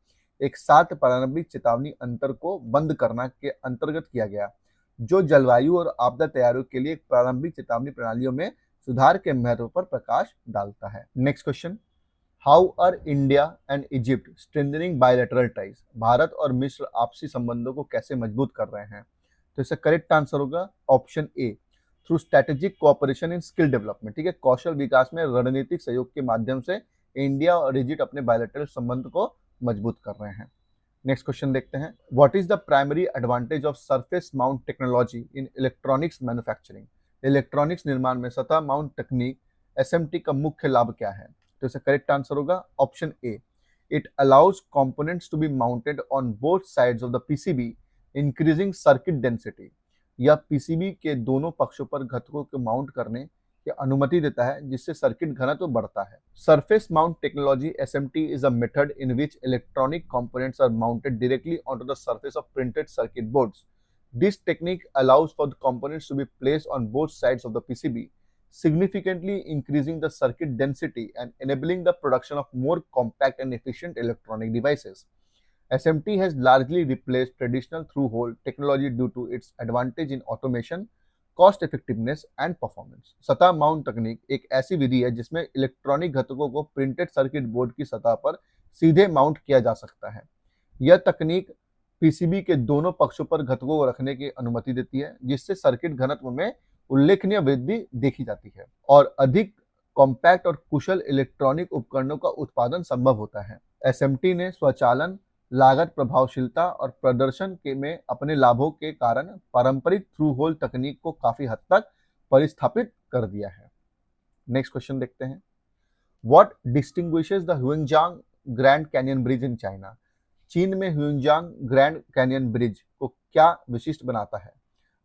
एक 7 प्रारंभिक चेतावनी अंतर को बंद करना के अंतर्गत किया गया, जो जलवायु और आपदा तैयारियों के लिए प्रारंभिक चेतावनी प्रणालियों में सुधार के महत्व पर प्रकाश डालता है। Next question, how R India and Egypt strengthening bilateral ties? Bharat और मिस्र आपसी संबंधों को कैसे मजबूत कर रहे हैं? तो इसका करेक्ट आंसर होगा ऑप्शन ए, थ्रू स्ट्रेटेजिक कोऑपरेशन इन स्किल डेवलपमेंट। ठीक है, कौशल विकास में रणनीतिक सहयोग के माध्यम से इंडिया और इजिप्ट अपने बायलैटरल संबंध को मजबूत कर रहे हैं। नेक्स्ट क्वेश्चन देखते हैं। What is the primary advantage of surface mount technology in electronics manufacturing? Electronics निर्माण में सतह माउंट तकनीक SMT का मुख्य लाभ क्या है? तो इसका करेक्ट आंसर होगा option A, it allows components to be mounted on both sides of the PCB increasing circuit density. यह PCB के दोनों पक्षों पर घटकों को माउंट करने की अनुमति देता है, जिससे सर्किट घनत्व बढ़ता है। Surface mount technology SMT is a method in which electronic components are mounted directly onto the surface of printed circuit boards. This technique allows for the components to be placed on both sides of the PCB, significantly increasing the circuit density and enabling the production of more compact and efficient electronic devices. SMT has largely replaced traditional through-hole technology due to its advantage in automation, cost effectiveness and performance. सतह माउंट तकनीक एक ऐसी विधि है जिसमें इलेक्ट्रॉनिक घटकों को प्रिंटेड सर्किट बोर्ड की सतह पर सीधे माउंट किया जा सकता है। यह तकनीक PCB के दोनों पक्षों पर घटकों को रखने की अनुमति देती है, जिससे सर्किट घनत्व में उल्लेखनीय वृद्धि देखी जाती है और अधिक कॉम्पैक्ट और कुशल इलेक्ट्रॉनिक उपकरणों का उत्पादन संभव होता है। SMT ने स्वचालन, लागत प्रभावशीलता और प्रदर्शन के में अपने लाभों के कारण पारंपरिक थ्रू होल तकनीक को काफी हद तक परिस्थापित कर दिया है। नेक्स्ट क्वेश्चन देखते हैं। What distinguishes the Huajiang grand canyon bridge in China? चीन में ह्यूएनजांग ग्रैंड कैनियन ब्रिज को क्या विशिष्ट बनाता है?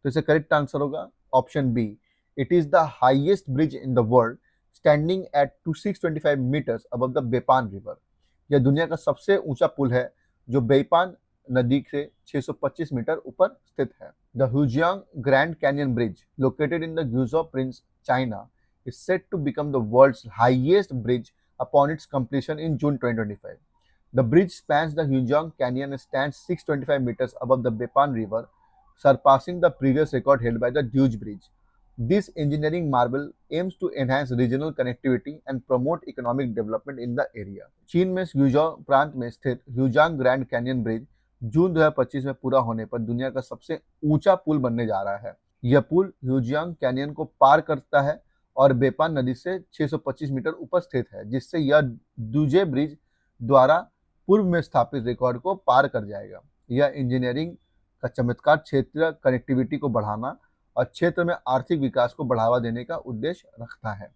तो इसे करेक्ट आंसर होगा option B, it is the highest bridge in the world standing at 625 metres above the Beipan river. यह दुनिया का सबसे ऊंचा पुल है जो बेपान नदी से 625 मीटर ऊपर स्थित है। The Huajiang grand canyon bridge located in the Guizhou province, China is set to become the world's highest bridge upon its completion in June 2025. The bridge spans the Hujiang Canyon and stands 625 meters above the Bepan River, surpassing the previous record held by the Duge Bridge. This engineering marvel aims to enhance regional connectivity and promote economic development in the area. चीन में ह्यूजाओ प्रांत में स्थित ह्यूजांग ग्रैंड कैनियन ब्रिज जून 2025 में पूरा होने पर दुनिया का सबसे ऊंचा पुल बनने जा रहा है। यह पुल ह्यूजियांग कैनियन को पार करता है और बेपान नदी से 625 मीटर ऊपर स्थित है, जिससे यह दूजे ब्रिज द्वारा पूर्व में स्थापित रिकॉर्ड को पार कर जाएगा। यह इंजीनियरिंग का चमत्कार क्षेत्रीय कनेक्टिविटी को बढ़ाना और क्षेत्र में आर्थिक विकास को बढ़ावा देने का उद्देश्य रखता है।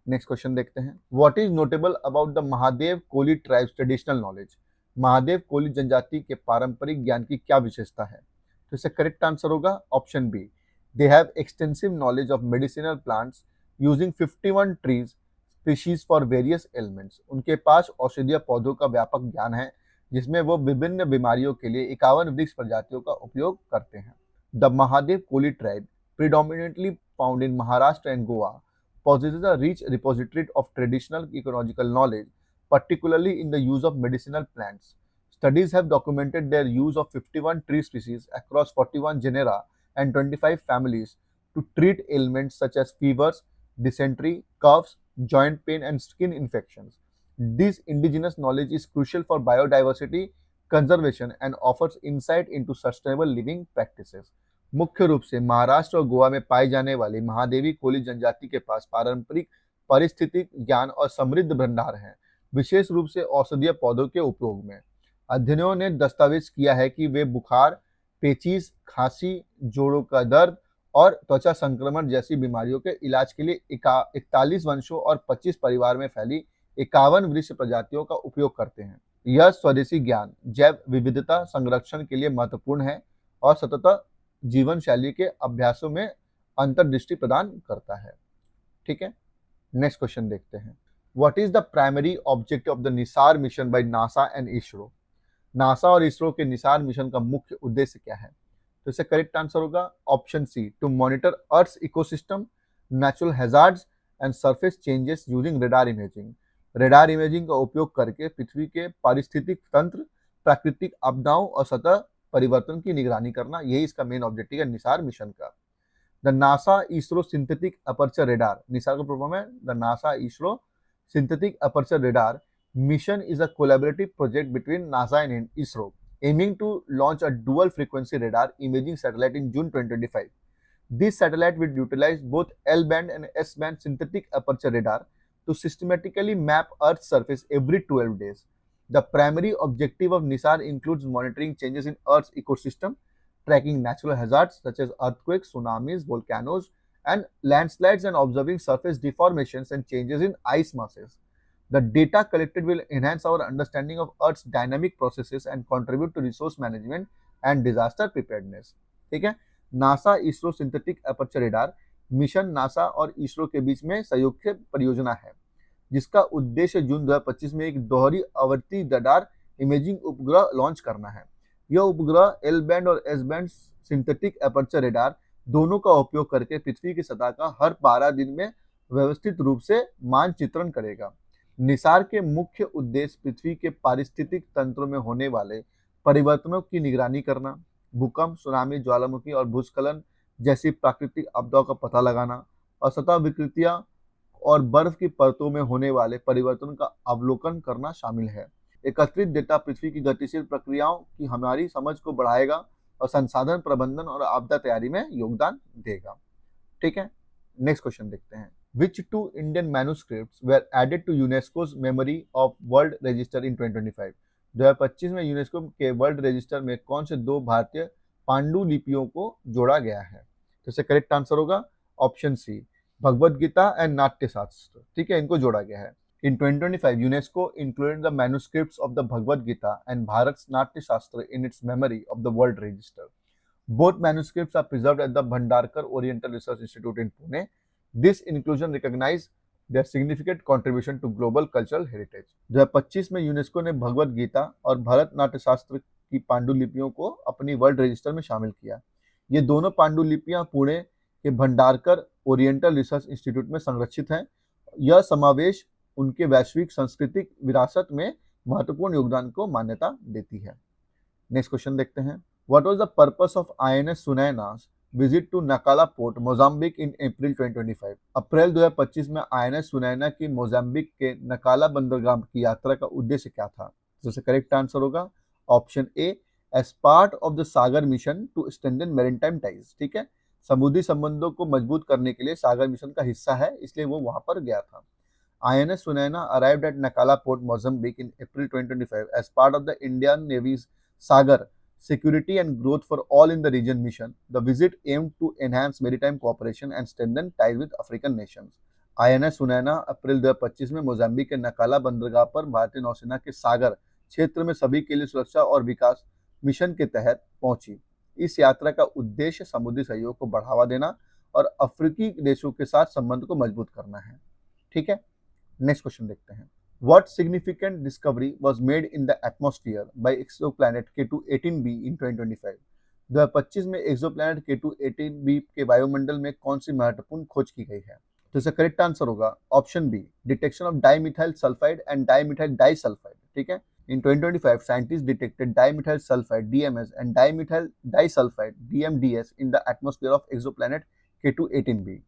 नेक्स्ट क्वेश्चन देखते हैं। What is notable about the Mahadev Koli tribe's traditional knowledge? Mahadev Koli जनजाति के पारंपरिक ज्ञान की क्या विशेषता है? तो इसका करेक्ट आंसर होगा option B. They have extensive knowledge of medicinal plants using 51 trees species for various elements. उनके पास औषधीय पौधों का व्यापक ज्ञान है, जिसमें वो विभिन्न बीमारियों के लिए 51 वृक्ष प्रजातियों का उपयोग करते हैं। The Mahadev Koli tribe, predominantly found in Maharashtra and Goa, possesses a rich repository of traditional ecological knowledge, particularly in the use of medicinal plants. Studies have documented their use of 51 tree species across 41 genera and 25 families to treat ailments such as fevers, dysentery, coughs, joint pain, and skin infections. This indigenous knowledge is crucial for biodiversity conservation and offers insight into sustainable living practices. मुख्य रूप से महाराष्ट्र और गोवा में पाई जाने वाली महादेवी कोली जनजाति के पास पारंपरिक पारिस्थितिक ज्ञान और समृद्ध भंडार हैं, विशेष रूप से औषधीय पौधों के उपयोग में। अध्ययनों ने दस्तावेज किया है कि वे बुखार, पेचिश, खांसी, जोड़ों का दर्द और त्वचा संक्रमण जैसी बीमारियों के इलाज के लिए 41 वंशों और 25 परिवार में फैली 51 वृक्ष प्रजातियों का उपयोग करते हैं। यह स्वदेशी ज्ञान जैव विविधता संरक्षण के लिए महत्वपूर्ण है और सतत जीवन शैली के अभ्यासों में अंतर्दृष्टि प्रदान करता है। ठीक है, नेक्स्ट क्वेश्चन देखते हैं। What is the primary objective of the Nisar mission by NASA and ISRO? NASA और इसरो के निसार मिशन का मुख्य उद्देश्य क्या है? तो इसका करेक्ट आंसर होगा option C, to monitor earth ecosystem, natural hazards and surface changes using radar imaging. Radar imaging का उपयोग करके पृथ्वी के पारिस्थितिक तंत्र, प्राकृतिक आपदाओं और सतह परिवर्तन की निगरानी करना, यही इसका मेन ऑब्जेक्टिव है निसार मिशन का। The NASA ISRO synthetic aperture radar, Nisar का प्रोग्राम है the NASA ISRO synthetic aperture radar mission is a collaborative project between NASA and ISRO, aiming to launch a dual frequency radar imaging satellite in June 2025. This satellite will utilize both L-band and S-band synthetic aperture radar to systematically map Earth's surface every 12 days. The primary objective of NISAR includes monitoring changes in Earth's ecosystem, tracking natural hazards such as earthquakes, tsunamis, volcanoes, and landslides, and observing surface deformations and changes in ice masses. The data collected will enhance our understanding of Earth's dynamic processes and contribute to resource management and disaster preparedness. ठीक है, NASA ISRO synthetic aperture radar mission NASA और इसरो के बीच में सहयोग की परियोजना है, जिसका उद्देश्य जून 2025 में एक दोहरी आवृत्ति रडार इमेजिंग उपग्रह लॉन्च करना है। यह उपग्रह एल बैंड और S band synthetic aperture radar दोनों का उपयोग करके पृथ्वी की सतह का हर 12 दिन में व्यवस्थित रूप से मानचित्रण करेगा। निसार के मुख्य उद्देश्य पृथ्वी के पारिस्थितिक तंत्रों में होने वाले परिवर्तनों की निगरानी करना, भूकंप, सुनामी, ज्वालामुखी और भूस्खलन जैसी प्राकृतिक आपदाओं का पता लगाना और सतह विकृतियां और बर्फ की परतों में होने वाले परिवर्तन का अवलोकन करना शामिल है। एकत्रित डेटा पृथ्वी की गतिशील प्रक्रियाओं की हमारी समझ को बढ़ाएगा और संसाधन प्रबंधन और आपदा तैयारी में योगदान देगा। ठीक है, नेक्स्ट क्वेश्चन देखते हैं। Which two Indian manuscripts were added to UNESCO's Memory of World Register in 2025? 2025 में यूनेस्को के वर्ल्ड रजिस्टर में कौन से दो भारतीय पांडुलिपियों को जोड़ा गया है? तो इससे करेक्ट आंसर होगा option C, Bhagavad Gita and Natya Shastra. ठीक है, इनको जोड़ा गया है। In 2025, UNESCO included the manuscripts of the Bhagavad Gita and Bharat's Natya Shastra in its Memory of the World Register. Both manuscripts are preserved at the Bhandarkar Oriental Research Institute in Pune. This inclusion recognizes their significant contribution to global cultural heritage. 2025 में यूनेस्को ने भगवद गीता और भारत नाट्य शास्त्र की पांडुलिपियों को अपनी वर्ल्ड रजिस्टर में शामिल किया। ये दोनों पांडुलिपियां पुणे के भंडारकर ओरिएंटल रिसर्च इंस्टीट्यूट में संरक्षित हैं। यह समावेश उनके वैश्विक सांस्कृतिक विरासत में महत्वपूर्ण योगदान को मान्यता देती है। नेक्स्ट क्वेश्चन देखते हैं। What was the purpose of INS Sunayna's visit to Nacala port Mozambique in April 2025? अप्रैल 2025 में आईएनएस सुनैना की मोजाम्बिक के नकाला बंदरगाह की यात्रा का उद्देश्य क्या था? जैसे करेक्ट आंसर होगा option A, as part of the Sagar mission to strengthen maritime ties. ठीक है, समुद्री संबंधों को मजबूत करने के लिए सागर मिशन का हिस्सा है, इसलिए वो वहां पर गया था। INS Sunaina arrived at Nakala Port, Mozambique in April 2025 as part of the Indian Navy's Sagar Security and Growth for All in the Region mission. The visit aimed to enhance maritime cooperation and strengthen ties with African nations. INS Sunaina अप्रैल 2025 में मोजाम्बिक के नकाला बंदरगाह पर भारतीय नौसेना के सागर क्षेत्र में सभी के लिए सुरक्षा और विकास मिशन के तहत पहुंची। इस यात्रा का उद्देश्य समुद्री सहयोग को बढ़ावा देना और अफ्रीकी देशों के साथ संबंध को मजबूत करना है। ठीक है, नेक्स्ट क्वेश्चन देखते हैं। What significant discovery was made in the atmosphere by exoplanet K2-18b in 2025? 2025 में एक्सोप्लैनेट K2-18b के वायुमंडल में कौन सी महत्वपूर्ण खोज की गई है? तो इसका करेक्ट आंसर होगा option B, detection of dimethyl sulphide and dimethyl disulphide. ठीक है, in 2025 scientists detected dimethyl sulfide DMS and dimethyl disulfide DMDS in the atmosphere of exoplanet K2-18b.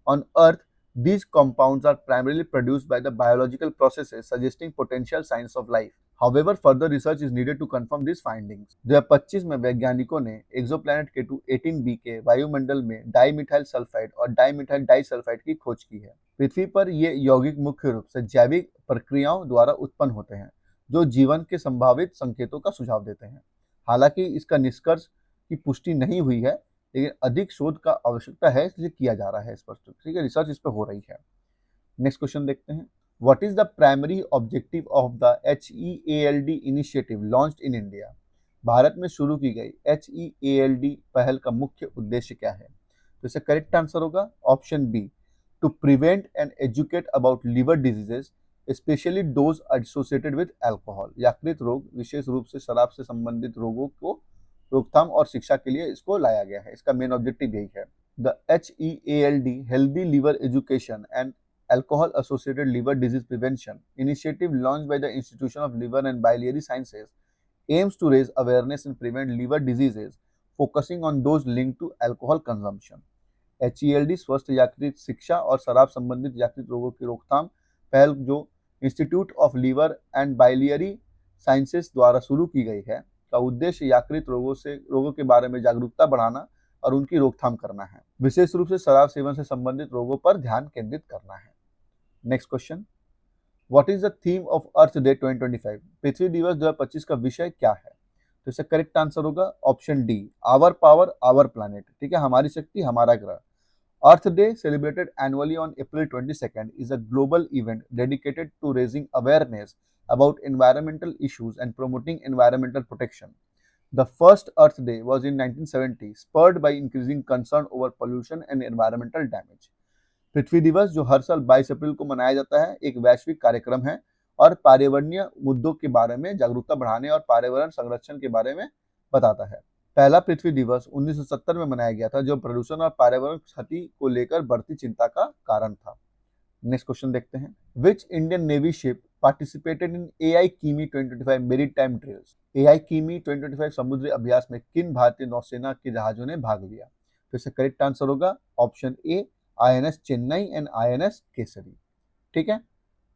On Earth, these compounds are primarily produced by the biological processes, suggesting potential signs of life. However, further research is needed to confirm these findings. 2025 में वैज्ञानिकों ने एक्सोप्लैनेट K2-18b के वायुमंडल में डाइमिथाइल सल्फाइड और डाइमिथाइल डाइसल्फाइड की खोज की है। पृथ्वी पर ये यौगिक मुख्य रूप से जैविक प्रक्रियाओं द्वारा उत्पन्न होते हैं, जो जीवन के संभावित संकेतों का सुझाव देते हैं। हालांकि इसका निष्कर्ष की पुष्टि नहीं हुई है, लेकिन अधिक शोध का आवश्यकता है, इसलिए किया जा रहा है इस पर। ठीक है, रिसर्च इस पर हो रही है। नेक्स्ट क्वेश्चन देखते हैं। What is the primary objective of the HEALD initiative launched in India? Bharat में शुरू की गई HEALD पहल का मुख्य उद्देश्य क्या है? तो इसका करेक्ट आंसर होगा option B, to prevent and educate about liver diseases specially those associated with alcohol. यकृत रोग, विशेष रूप से शराब से संबंधित रोगों को रोकथाम और शिक्षा के लिए इसको लाया गया है। इसका मेन ऑब्जेक्टिव यही है। The HEALD healthy liver education and alcohol associated liver disease prevention initiative launched by the institution of liver and biliary sciences aims to raise awareness and prevent liver diseases, focusing on those linked to alcohol consumption. HELD स्वस्थ यकृत शिक्षा और शराब संबंधित यकृत रोगों की रोकथाम पहल जो institute of liver and biliary sciences द्वारा शुरू की गई है, का उद्देश्य यकृत रोगों के बारे में जागरूकता बढ़ाना और उनकी रोकथाम करना है। विशेष रूप से शराब सेवन से संबंधित रोगों पर ध्यान केंद्रित करना है। Next question, what is the theme of earth day 2025? पृथ्वी दिवस 2025 का विषय क्या है? तो इसका करेक्ट आंसर होगा option D, our power our planet. ठीक है, हमारी शक्ति हमारा ग्रह। Earth Day, celebrated annually on April 22nd, is a global event dedicated to raising awareness about environmental issues and promoting environmental protection. The first Earth Day was in 1970, spurred by increasing concern over pollution and environmental damage. पृथ्वी दिवस जो हर साल 22 अप्रैल को मनाया जाता है, एक वैश्विक कार्यक्रम है और पर्यावरणीय मुद्दों के बारे में जागरूकता बढ़ाने और पर्यावरण संरक्षण के बारे में बताता है। पहला पृथ्वी दिवस 1970 में मनाया गया था, जो प्रदूषण और पर्यावरण क्षति को लेकर बढ़ती चिंता का कारण था। नेक्स्ट क्वेश्चन देखते हैं। Which Indian navy ship participated in AI Kimi 2025 maritime drills? AI Kimi 2025 समुद्री अभ्यास में किन भारतीय नौसेना के जहाजों ने भाग लिया? तो इसका करेक्ट आंसर होगा option A, INS Chennai and INS Kesari. ठीक है,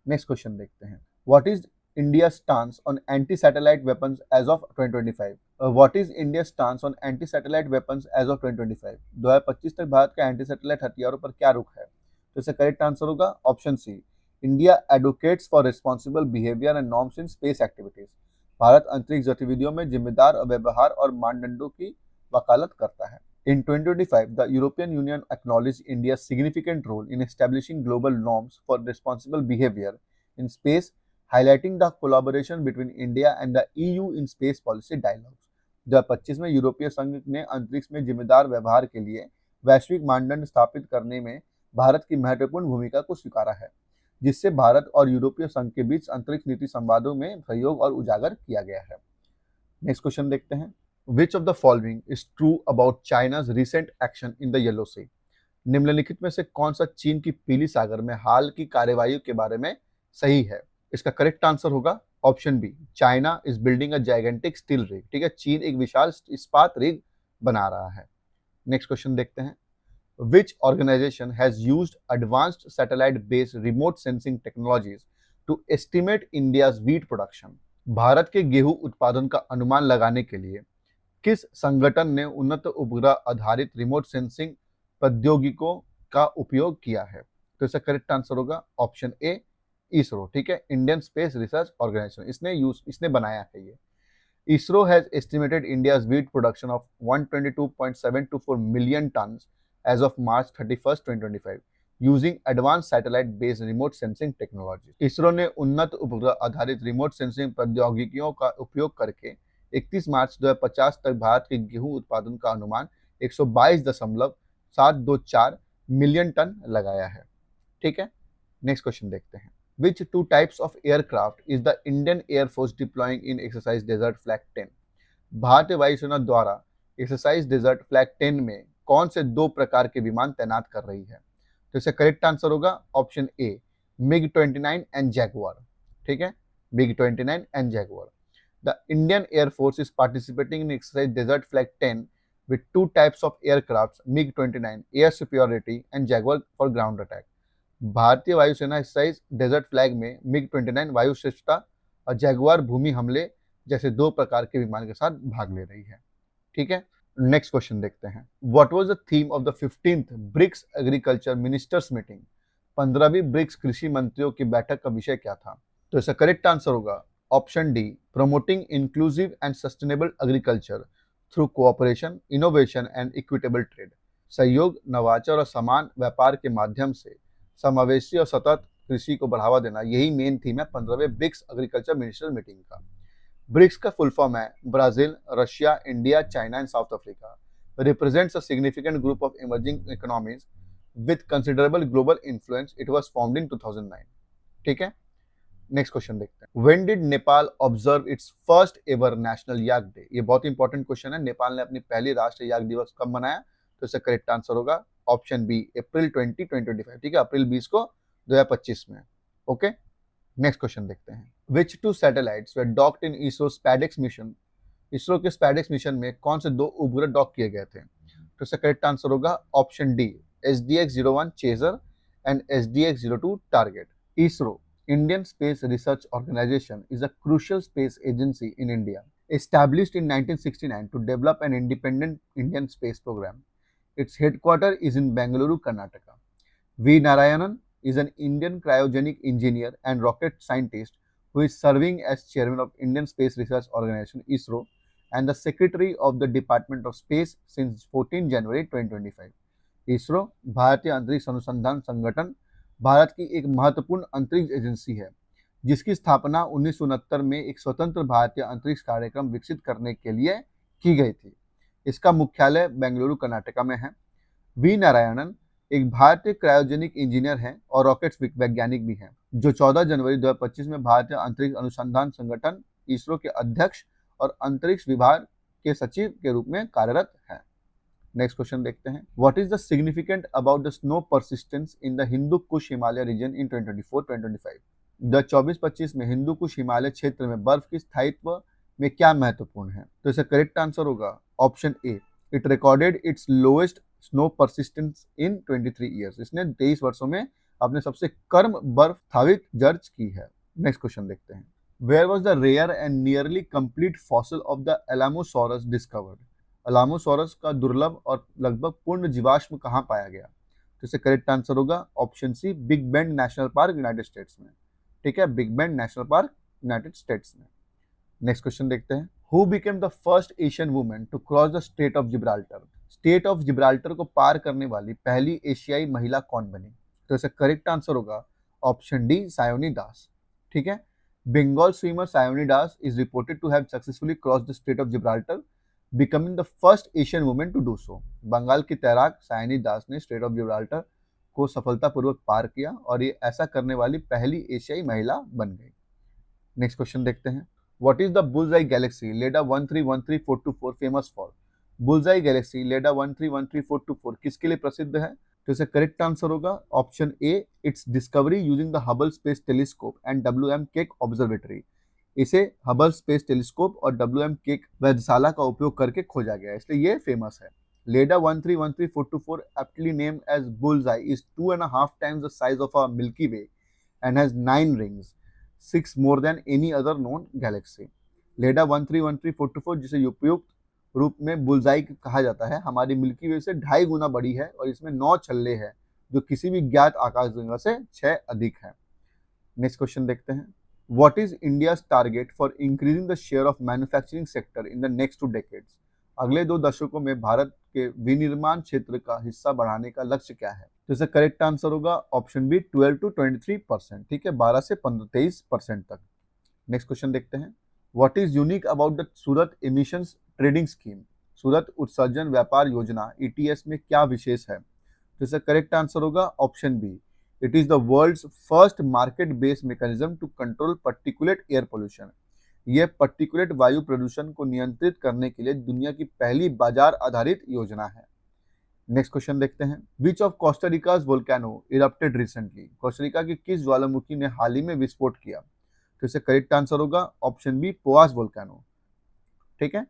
नेक्स्ट क्वेश्चन देखते हैं। What is India's stance on anti-satellite weapons as of 2025? What is India's stance on anti-satellite weapons as of 2025? 2025 तक भारत का एंटी सैटेलाइट हथियारों पर क्या रुख है? तो इसका करेक्ट आंसर होगा option C, India advocates for responsible behaviour and norms in space activities. Bharat अंतरिक्ष गतिविधियों में जिम्मेदार व्यवहार और मानदंडों की वकालत करता है। In 2025, the European Union acknowledged India's significant role in establishing global norms for responsible behavior in space, highlighting the collaboration between India and the EU in space policy dialogues. 2025 में यूरोपीय संघ ने अंतरिक्ष में जिम्मेदार व्यवहार के लिए वैश्विक मानदंड स्थापित करने में भारत की महत्वपूर्ण भूमिका को स्वीकारा है, जिससे भारत और यूरोपीय संघ के बीच अंतरिक्ष नीति संवादों में सहयोग और उजागर किया गया है। नेक्स्ट क्वेश्चन देखते हैं, which of the following is true about China's recent action in the Yellow Sea. निम्नलिखित में से कौन सा चीन की पीली सागर में हाल की कार्यवाही के बारे में सही है। इसका करेक्ट आंसर होगा option B, China is building a gigantic steel rig. ठीक है, चीन एक विशाल इस्पात रिग बना रहा है। नेक्स्ट क्वेश्चन देखते हैं, which organisation has used advanced satellite based remote sensing technologies to estimate India's wheat production. भारत के गेहूं उत्पादन का अनुमान लगाने के लिए किस संगठन ने उन्नत उपग्रह आधारित रिमोट सेंसिंग प्रौद्योगिकियों का उपयोग किया है। तो इसका करेक्ट आंसर होगा ऑप्शन ए, इसरो। ठीक है, इंडियन स्पेस रिसर्च ऑर्गेनाइजेशन, इसने बनाया है ये। ISRO has estimated India's wheat production of 122.724 million tonnes as of March 31, 2025 using advance satellite based remote sensing technology. ISRO ने उन्नत उपग्रह आधारित रिमोट सेंसिंग प्रौद्योगिकियों का उपयोग करके 31 मार्च 2050 तक भारत के गेहूं उत्पादन का अनुमान 122.724 मिलियन टन लगाया है। ठीक है, नेक्स्ट क्वेश्चन देखते हैं, which two types of aircraft is the Indian Air Force deploying in exercise Desert Flag 10। भारतीय वायुसेना द्वारा एक्सरसाइज डेजर्ट फ्लैग 10 में कौन से दो प्रकार के विमान तैनात कर रही है। तो इसका करेक्ट आंसर होगा option A, MiG-29 and Jaguar. ठीक है, MiG-29 and Jaguar. The Indian air force is participating in exercise desert flag 10 with two types of aircraft, MiG-29 air superiority and Jaguar for ground attack। भारतीय वायुसेना एक्सरसाइज डेजर्ट फ्लैग में MiG-29 वायु श्रेष्ठता और जैगुआर भूमि हमले जैसे दो प्रकार के विमान के साथ भाग ले रही है। ठीक है, नेक्स्ट क्वेश्चन देखते हैं, what was the theme of the 15th BRICS agriculture ministers meeting. 15वीं ब्रिक्स कृषि मंत्रियों की बैठक का विषय क्या था। तो इसका करेक्ट आंसर होगा option D, promoting inclusive and sustainable agriculture through cooperation, innovation and equitable trade. सहयोग, नवाचार और समान व्यापार के माध्यम से समावेशी और सतत कृषि को बढ़ावा देना, यही मेन थीम है 15वें ब्रिक्स एग्रीकल्चर मिनिस्टर मीटिंग का। ब्रिक्स का फुल फॉर्म है Brazil, Russia, India, China and south Africa represents a significant group of emerging economies with considerable global influence. It was formed in 2009। ठीक है, नेक्स्ट क्वेश्चन देखते हैं, when did Nepal observe it's first ever national yak day. ये बहुत इंपॉर्टेंट क्वेश्चन है, नेपाल ने अपनी पहली राष्ट्रीय याक दिवस कब मनाया। तो इसका करेक्ट आंसर होगा ऑप्शन बी, अप्रैल 2025। ठीक है, अप्रैल 20 को 2025 में। ओके, नेक्स्ट क्वेश्चन देखते हैं, which two satellites were docked in ISRO SpaDeX mission. ISRO के स्पैडेक्स मिशन में कौन से दो उपग्रह डॉक किए गए थे। तो इसका करेक्ट आंसर होगा option D, SDX-01 chaser and SDX-02 target. ISRO, Indian Space Research Organization, is a crucial space agency in India, established in 1969 to develop an independent Indian space program. Its headquarters is in Bengaluru, Karnataka. V. Narayanan is an Indian cryogenic engineer and rocket scientist who is serving as chairman of Indian Space Research Organization (ISRO) and the secretary of the Department of Space since 14 January 2025. ISRO, भारतीय अंतरिक्ष अनुसंधान संगठन, भारत की एक महत्वपूर्ण अंतरिक्ष एजेंसी है जिसकी स्थापना 1969 में एक स्वतंत्र भारतीय अंतरिक्ष कार्यक्रम विकसित करने के लिए की गई थी। इसका मुख्यालय बेंगलुरु, कर्नाटका में है। वी नारायणन एक भारतीय क्रायोजेनिक इंजीनियर हैं और रॉकेट वैज्ञानिक भी हैं, जो 14 जनवरी 2025 में भारतीय अंतरिक्ष अनुसंधान संगठन इसरो के अध्यक्ष और अंतरिक्ष विभाग के सचिव के रूप में कार्यरत हैं। नेक्स्ट क्वेश्चन देखते हैं, what is the significant about the snow persistence in the Hindu Kush Himalaya region in 2024-2025। 2024-25 में हिंदू कुश हिमालय क्षेत्र में बर्फ की स्थायित्व में क्या महत्वपूर्ण है। तो इसका करेक्ट आंसर होगा option A, it recorded it's lowest snow persistence in 23 years. इसने 23 वर्षों में अपने सबसे कम बर्फ स्थापित दर्ज की है। नेक्स्ट क्वेश्चन देखते हैं, where was the rare and nearly complete fossil of the Alamosaurus discovered. Alamosaurus का दुर्लभ और लगभग पूर्ण जीवाश्म कहाँ पाया गया। तो इससे करेक्ट आंसर होगा option C, Big Bend national park, United States में। ठीक है, Big Bend national park, United States में। नेक्स्ट क्वेश्चन देखते हैं, who became the first Asian women to cross the strait of Gibraltar. Strait of Gibraltar को पार करने वाली पहली एशियाई महिला कौन बनी। तो इसका करेक्ट आंसर होगा ऑप्शन डी, सायोनी दास। ठीक है, Bengal swimmer Sayoni Das is reported to have successfully cross the strait of Gibraltar, becoming the first Asian women to do so. Bengal की तैराक सायनी दास ने स्ट्रेट ऑफ जिब्राल्टर को सफलतापूर्वक पार किया और ये ऐसा करने वाली पहली एशियाई महिला बन गई। नेक्स्ट क्वेश्चन देखते हैं, What is the Bullseye Galaxy Leda 1313424 famous for? Bullseye Galaxy Leda 1313424 किसके लिए प्रसिद्ध है? तो इसका करेक्ट आंसर होगा option A, it's discovery using the Hubble space telescope and WM cake observatory. इसे हबल स्पेस टेलीस्कोप और WM केक वेधशाला का उपयोग करके खोजा गया है, इसलिए ये फेमस है। Leda 1313424, aptly named as Bullseye, is 2.5 times the size of our Milky Way and has 9 rings, 6 more than any other known galaxy. Leda 1313424, जिसे उपयुक्त रूप में बुलजाई कहा जाता है, हमारी मिल्की वे से 2.5 गुना बड़ी है और इसमें 9 छल्ले हैं, जो किसी भी ज्ञात आकाशगंगा से 6 अधिक है। नेक्स्ट क्वेश्चन देखते हैं। What is India's target for increasing the share of manufacturing sector in the next 2 decades? अगले 2 दशकों में भारत के विनिर्माण क्षेत्र का हिस्सा बढ़ाने का लक्ष्य क्या है? तो इसका करेक्ट आंसर होगा ऑप्शन बी 12 to 23%। ठीक है, 12 से 23% तक। नेक्स्ट क्वेश्चन देखते हैं। What is unique about the Surat emissions trading scheme? सूरत उत्सर्जन व्यापार योजना ETS में क्या विशेष है? तो इसका करेक्ट आंसर होगा option B, it is the world's first market based mechanism to control particulate air pollution. यह पर्टिकुलेट वायु प्रदूषण को नियंत्रित करने के लिए दुनिया की पहली बाजार आधारित योजना है। नेक्स्ट क्वेश्चन देखते हैं। Which of Costa Rica's volcano erupted recently? Costa Rica की किस ज्वालामुखी ने हाल ही में विस्फोट किया? तो इसका करेक्ट आंसर होगा ऑप्शन बी, पोआस वोल्केनो। ठीक है,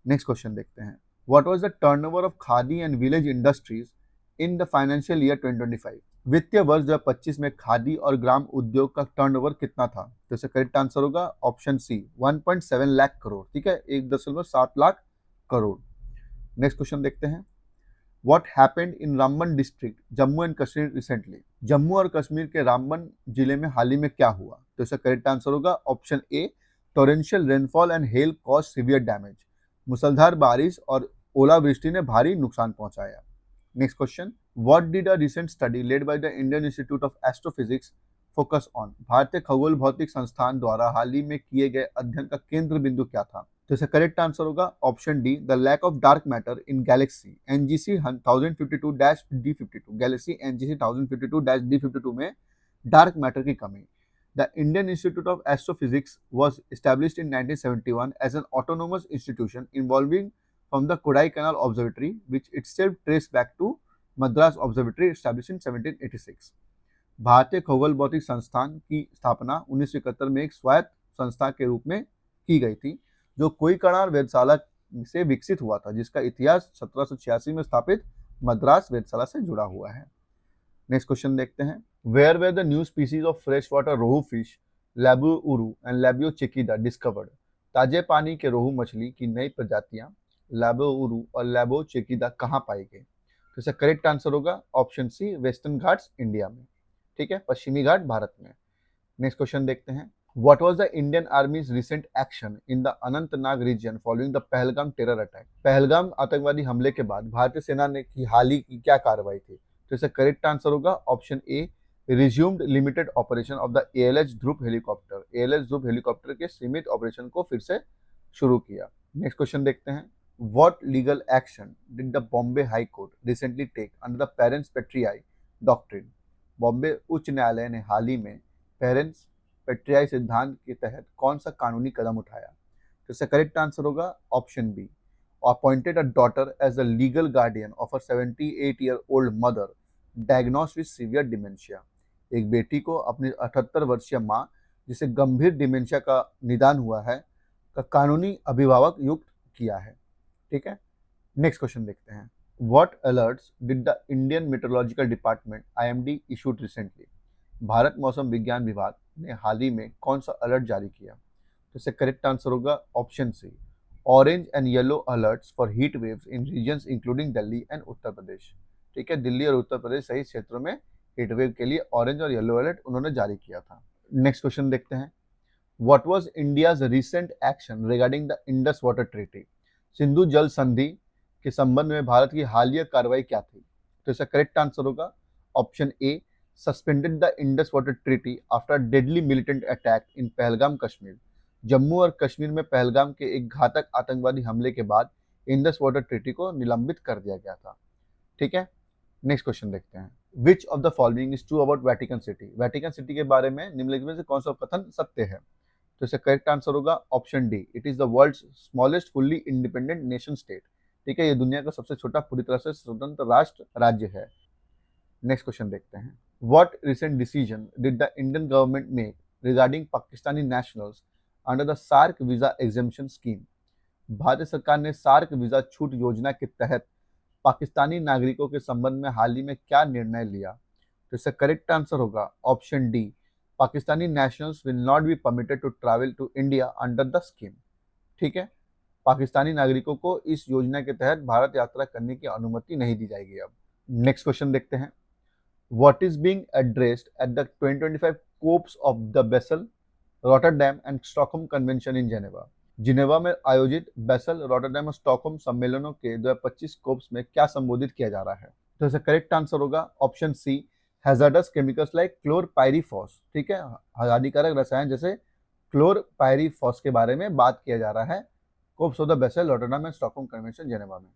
नेक्स्ट क्वेश्चन देखते हैं। What was the turnover of khadi and village industries in the financial year 2025? वित्तीय वर्ष 2025 में खादी और ग्राम उद्योग का टर्नओवर कितना था? तो इसका करेक्ट आंसर होगा ऑप्शन सी, 1.7 लाख करोड़। ठीक है, 1.7 लाख करोड़। नेक्स्ट क्वेश्चन देखते हैं। What happened in Ramban district Jammu and Kashmir recently? Jammu और कश्मीर के रामबन जिले में हाल ही में क्या हुआ? तो इसका करेक्ट आंसर होगा option A, torrential rainfall and hail cause severe damage. मुसलधार बारिश और ओलावृष्टि ने भारी नुकसान पहुंचाया। Next question. What did a recent study led by the Indian institute of astrophysics focus on? भारतीय खगोल भौतिक संस्थान द्वारा हाल ही में किए गए अध्ययन का केंद्र बिंदु क्या था? तो इसका करेक्ट आंसर होगा option D, the lack of dark matter in galaxy NGC 1052-D52। Galaxy NGC 1052-D52 में डार्क मैटर की कमी। The Indian Institute of Astrophysics was established in 1971 as an autonomous institution involving from the Kodaikanal Observatory, which itself traced back to Madras Observatory established in 1786. भारतीय खगोल भौतिक संस्थान की स्थापना 1971 में एक स्वायत्त संस्था के रूप में की गई थी, जो कोईकणाल वेधशाला से विकसित हुआ था, जिसका इतिहास 1786 में स्थापित मद्रास वेधशाला से जुड़ा हुआ है। नेक्स्ट क्वेश्चन देखते हैं। Where were the new species of fresh water rohu fish Labeo uru and Labeo chekida discovered? ताजे पानी के रोहू मछली की नई प्रजातियां लैबो उरू और लैबो चेकिदा कहाँ पाई गई? तो इसका करेक्ट आंसर होगा option C, western Ghats India में। ठीक है, पश्चिमी घाट भारत में। नेक्स्ट क्वेश्चन देखते हैं। What was the Indian Army's recent action in the Anantnag region following the Pahalgam terror attack? Pahalgam आतंकवादी हमले के बाद भारतीय सेना ने की हाल ही की क्या कार्रवाई थी? तो इसका करेक्ट आंसर होगा option A, resumed limited operation of the ALH Dhruv helicopter. ALH Dhruv helicopter के सीमित ऑपरेशन को फिर से शुरू किया। नेक्स्ट क्वेश्चन देखते हैं। What legal action did the Bombay High Court recently take under the parens patriae doctrine? Bombay उच्च न्यायालय ने हाल ही में पेरेंट्स पेट्रियाई सिद्धांत के तहत कौन सा कानूनी कदम उठाया? तो इसका करेक्ट आंसर होगा option B, appointed a daughter as the legal guardian of a 78-year-old mother diagnosed with severe dementia. एक बेटी को अपनी 78 वर्षीय मां, जिसे गंभीर डिमेंशिया का निदान हुआ है, का कानूनी अभिभावक युक्त किया है। ठीक है, नेक्स्ट क्वेश्चन देखते हैं। What alerts did the Indian Meteorological Department IMD issued recently? Bharat मौसम विज्ञान विभाग ने हाल ही में कौन सा अलर्ट जारी किया? तो इससे करेक्ट आंसर होगा option C, orange and yellow alerts for heat waves in regions including Delhi and Uttar Pradesh. ठीक है, दिल्ली और उत्तर प्रदेश सहित क्षेत्रों में हीट वेव के लिए ऑरेंज और येलो अलर्ट उन्होंने जारी किया था। नेक्स्ट क्वेश्चन देखते हैं। What was India's recent action regarding the Indus water treaty? Sindhu जल संधि के संबंध में भारत की हालिया कार्रवाई क्या थी? तो इसका करेक्ट आंसर होगा option A, suspended the Indus water treaty after deadly militant attack in Pahalgam Kashmir. Jammu और कश्मीर में पहलगाम के एक घातक आतंकवादी हमले के बाद इंडस वाटर ट्रीटी को निलंबित कर दिया गया था। ठीक है, नेक्स्ट क्वेश्चन देखते हैं। Which of the following is true about Vatican city? Vatican city के बारे में निम्नलिखित में से कौन सा कथन सत्य है? तो इसका करेक्ट आंसर होगा option D, it is the world's smallest fully independent nation state. ठीक है, ये दुनिया का सबसे छोटा पूरी तरह से स्वतंत्र राष्ट्र राज्य है। नेक्स्ट क्वेश्चन देखते हैं। What recent decision did the Indian government make regarding Pakistani nationals under the SAARC visa exemption scheme? Bharat सरकार ने सार्क वीजा छूट योजना के तहत पाकिस्तानी नागरिकों के संबंध में हाल ही में क्या निर्णय लिया? तो इसका करेक्ट आंसर होगा option D, Pakistani nationals will not be permitted to travel to India under the scheme. ठीक है, पाकिस्तानी नागरिकों को इस योजना के तहत भारत यात्रा करने की अनुमति नहीं दी जाएगी। अब नेक्स्ट क्वेश्चन देखते हैं। What is being addressed at the 2025 COPs of the Basel, Rotterdam and Stockholm convention in Geneva? Geneva में आयोजित बेसल, रॉटरडैम और स्टॉकहोम सम्मेलनों के 2025 कोप्स में क्या संबोधित किया जा रहा है? तो इसका करेक्ट आंसर होगा option C, hazardous chemicals like chlorpyrifos. ठीक है, हानिकारक रसायन जैसे क्लोरपाइरीफॉस के बारे में बात किया जा रहा है COPs of the Basel, Rotterdam and Stockholm convention Geneva में।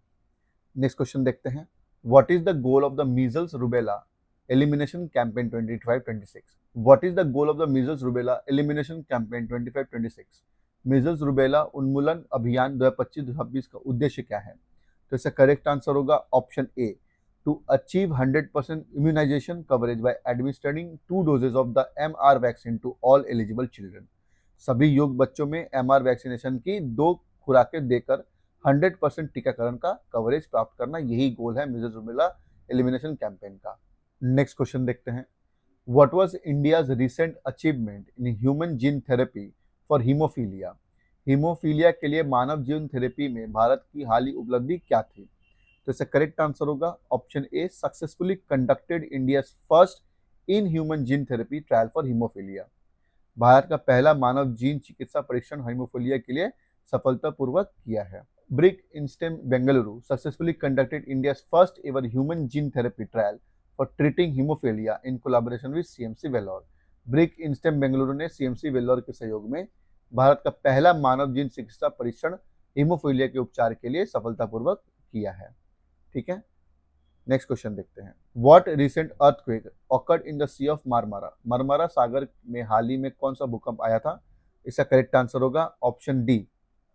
नेक्स्ट क्वेश्चन देखते हैं। What is the goal of the measles rubella elimination campaign 25-26? What is the goal of the measles rubella elimination campaign 25-26? Measles rubella उन्मूलन अभियान 2025-26 का उद्देश्य क्या है? तो इसका करेक्ट आंसर होगा option A, to achieve 100% immunisation coverage by administering 2 doses of the MR vaccine to all eligible children. सभी योग्य बच्चों में MR वैक्सीनेशन की 2 खुराकें देकर 100% टीकाकरण का कवरेज प्राप्त करना, यही गोल है मीजल्स रूबेला एलिमिनेशन कैंपेन का। नेक्स्ट क्वेश्चन देखते हैं। What was India's recent achievement in human gene therapy for haemophilia? Haemophilia के लिए मानव जीन थेरेपी में भारत की हालिया उपलब्धि क्या थी? तो इसका करेक्ट आंसर होगा option A, successfully conducted India's first in human gene therapy trial for haemophilia. Bharat का पहला मानव जीन चिकित्सा परीक्षण हीमोफीलिया के लिए सफलतापूर्वक किया है। BRIC inStem Bengaluru successfully conducted India's first ever human gene therapy trial for treating haemophilia in collaboration with CMC Vellore. BRIC inStem Bengaluru ने CMC वेल्लोर के सहयोग में भारत का पहला मानव जीन चिकित्सा परीक्षण हीमोफीलिया के उपचार के लिए सफलतापूर्वक किया है। ठीक है, नेक्स्ट क्वेश्चन देखते हैं। What recent earthquake occurred in the sea of Marmara? Marmara सागर में हाल ही में कौन सा भूकंप आया था? इसका करेक्ट आंसर होगा ऑप्शन डी,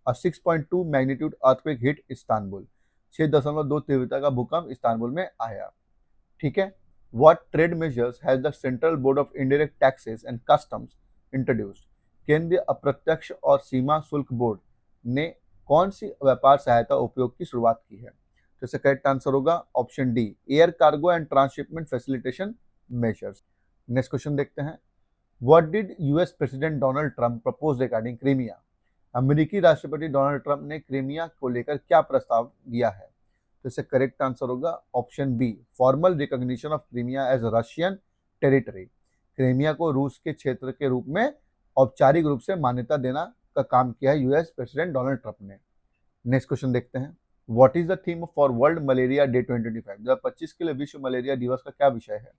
अ 6.2 मैग्नीट्यूड अर्थक्वेक हिट इस्तांबुल। 6.2 तीव्रता का भूकंप इस्तांबुल में आया। ठीक है, what trade measures has the central board of indirect taxes and customs introduced? केंद्रीय अप्रत्यक्ष और सीमा शुल्क बोर्ड ने कौन सी व्यापार सहायता उपयोग की शुरुआत की है? तो इसका करेक्ट आंसर होगा option D, air cargo and transshipment facilitation measures. Next question देखते हैं। What did US president Donald Trump propose regarding Crimea? अमेरिकी राष्ट्रपति डोनाल्ड ट्रंप ने क्रीमिया को लेकर क्या प्रस्ताव दिया है? तो इसका करेक्ट आंसर होगा option B, formal recognition of Crimea as Russian territory. Crimea को रूस के क्षेत्र के रूप में औपचारिक रूप से मान्यता देना का काम किया है यूएस प्रेसिडेंट डोनाल्ड ट्रंप ने। नेक्स्ट क्वेश्चन देखते हैं। What is the theme for world malaria day 2025? 2025 के लिए विश्व मलेरिया दिवस का क्या विषय है?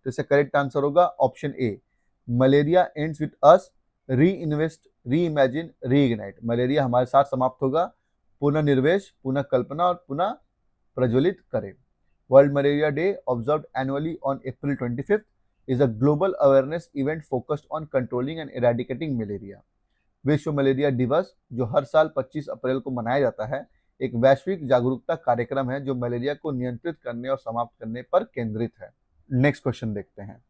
तो इसका करेक्ट आंसर होगा option A, malaria ends with us, री इन्वेस्ट, री इमेजिन, री इग्नाइट। मलेरिया हमारे साथ समाप्त होगा, पुनः निर्वेश, पुनः कल्पना और पुनः प्रज्वलित करें। World malaria day observed annually on April 25th is a global awareness event focused on controlling and eradicating malaria। विश्व मलेरिया दिवस जो हर साल 25 अप्रैल को मनाया जाता है, एक वैश्विक जागरूकता कार्यक्रम है जो मलेरिया को नियंत्रित करने और समाप्त करने पर केंद्रित है। नेक्स्ट क्वेश्चन देखते हैं।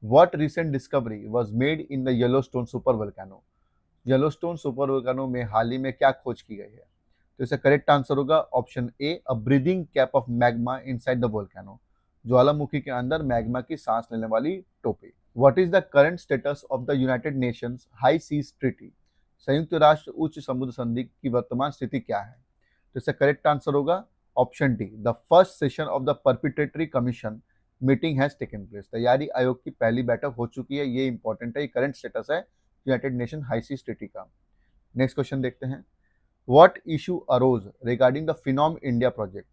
What recent discovery was made in the Yellowstone super volcano? Yellowstone super volcano में हाल ही में क्या खोज की गई है? तो इसका करेक्ट आंसर होगा option A, a breathing cap of magma inside the volcano. ज्वालामुखी के अंदर मैग्मा की सांस लेने वाली टोपी। What is the current status of the United Nations high seas treaty? संयुक्त राष्ट्र उच्च समुद्र संधि की वर्तमान स्थिति क्या है? तो इसका करेक्ट आंसर होगा option D, the first session of the preparatory commission meeting has taken place. तैयारी आयोग की पहली बैठक हो चुकी है, ये इंपॉर्टेंट है, ये करंट स्टेटस है United Nation high seas treaty का। नेक्स्ट क्वेश्चन देखते हैं। What issue arose regarding the Phenome India project?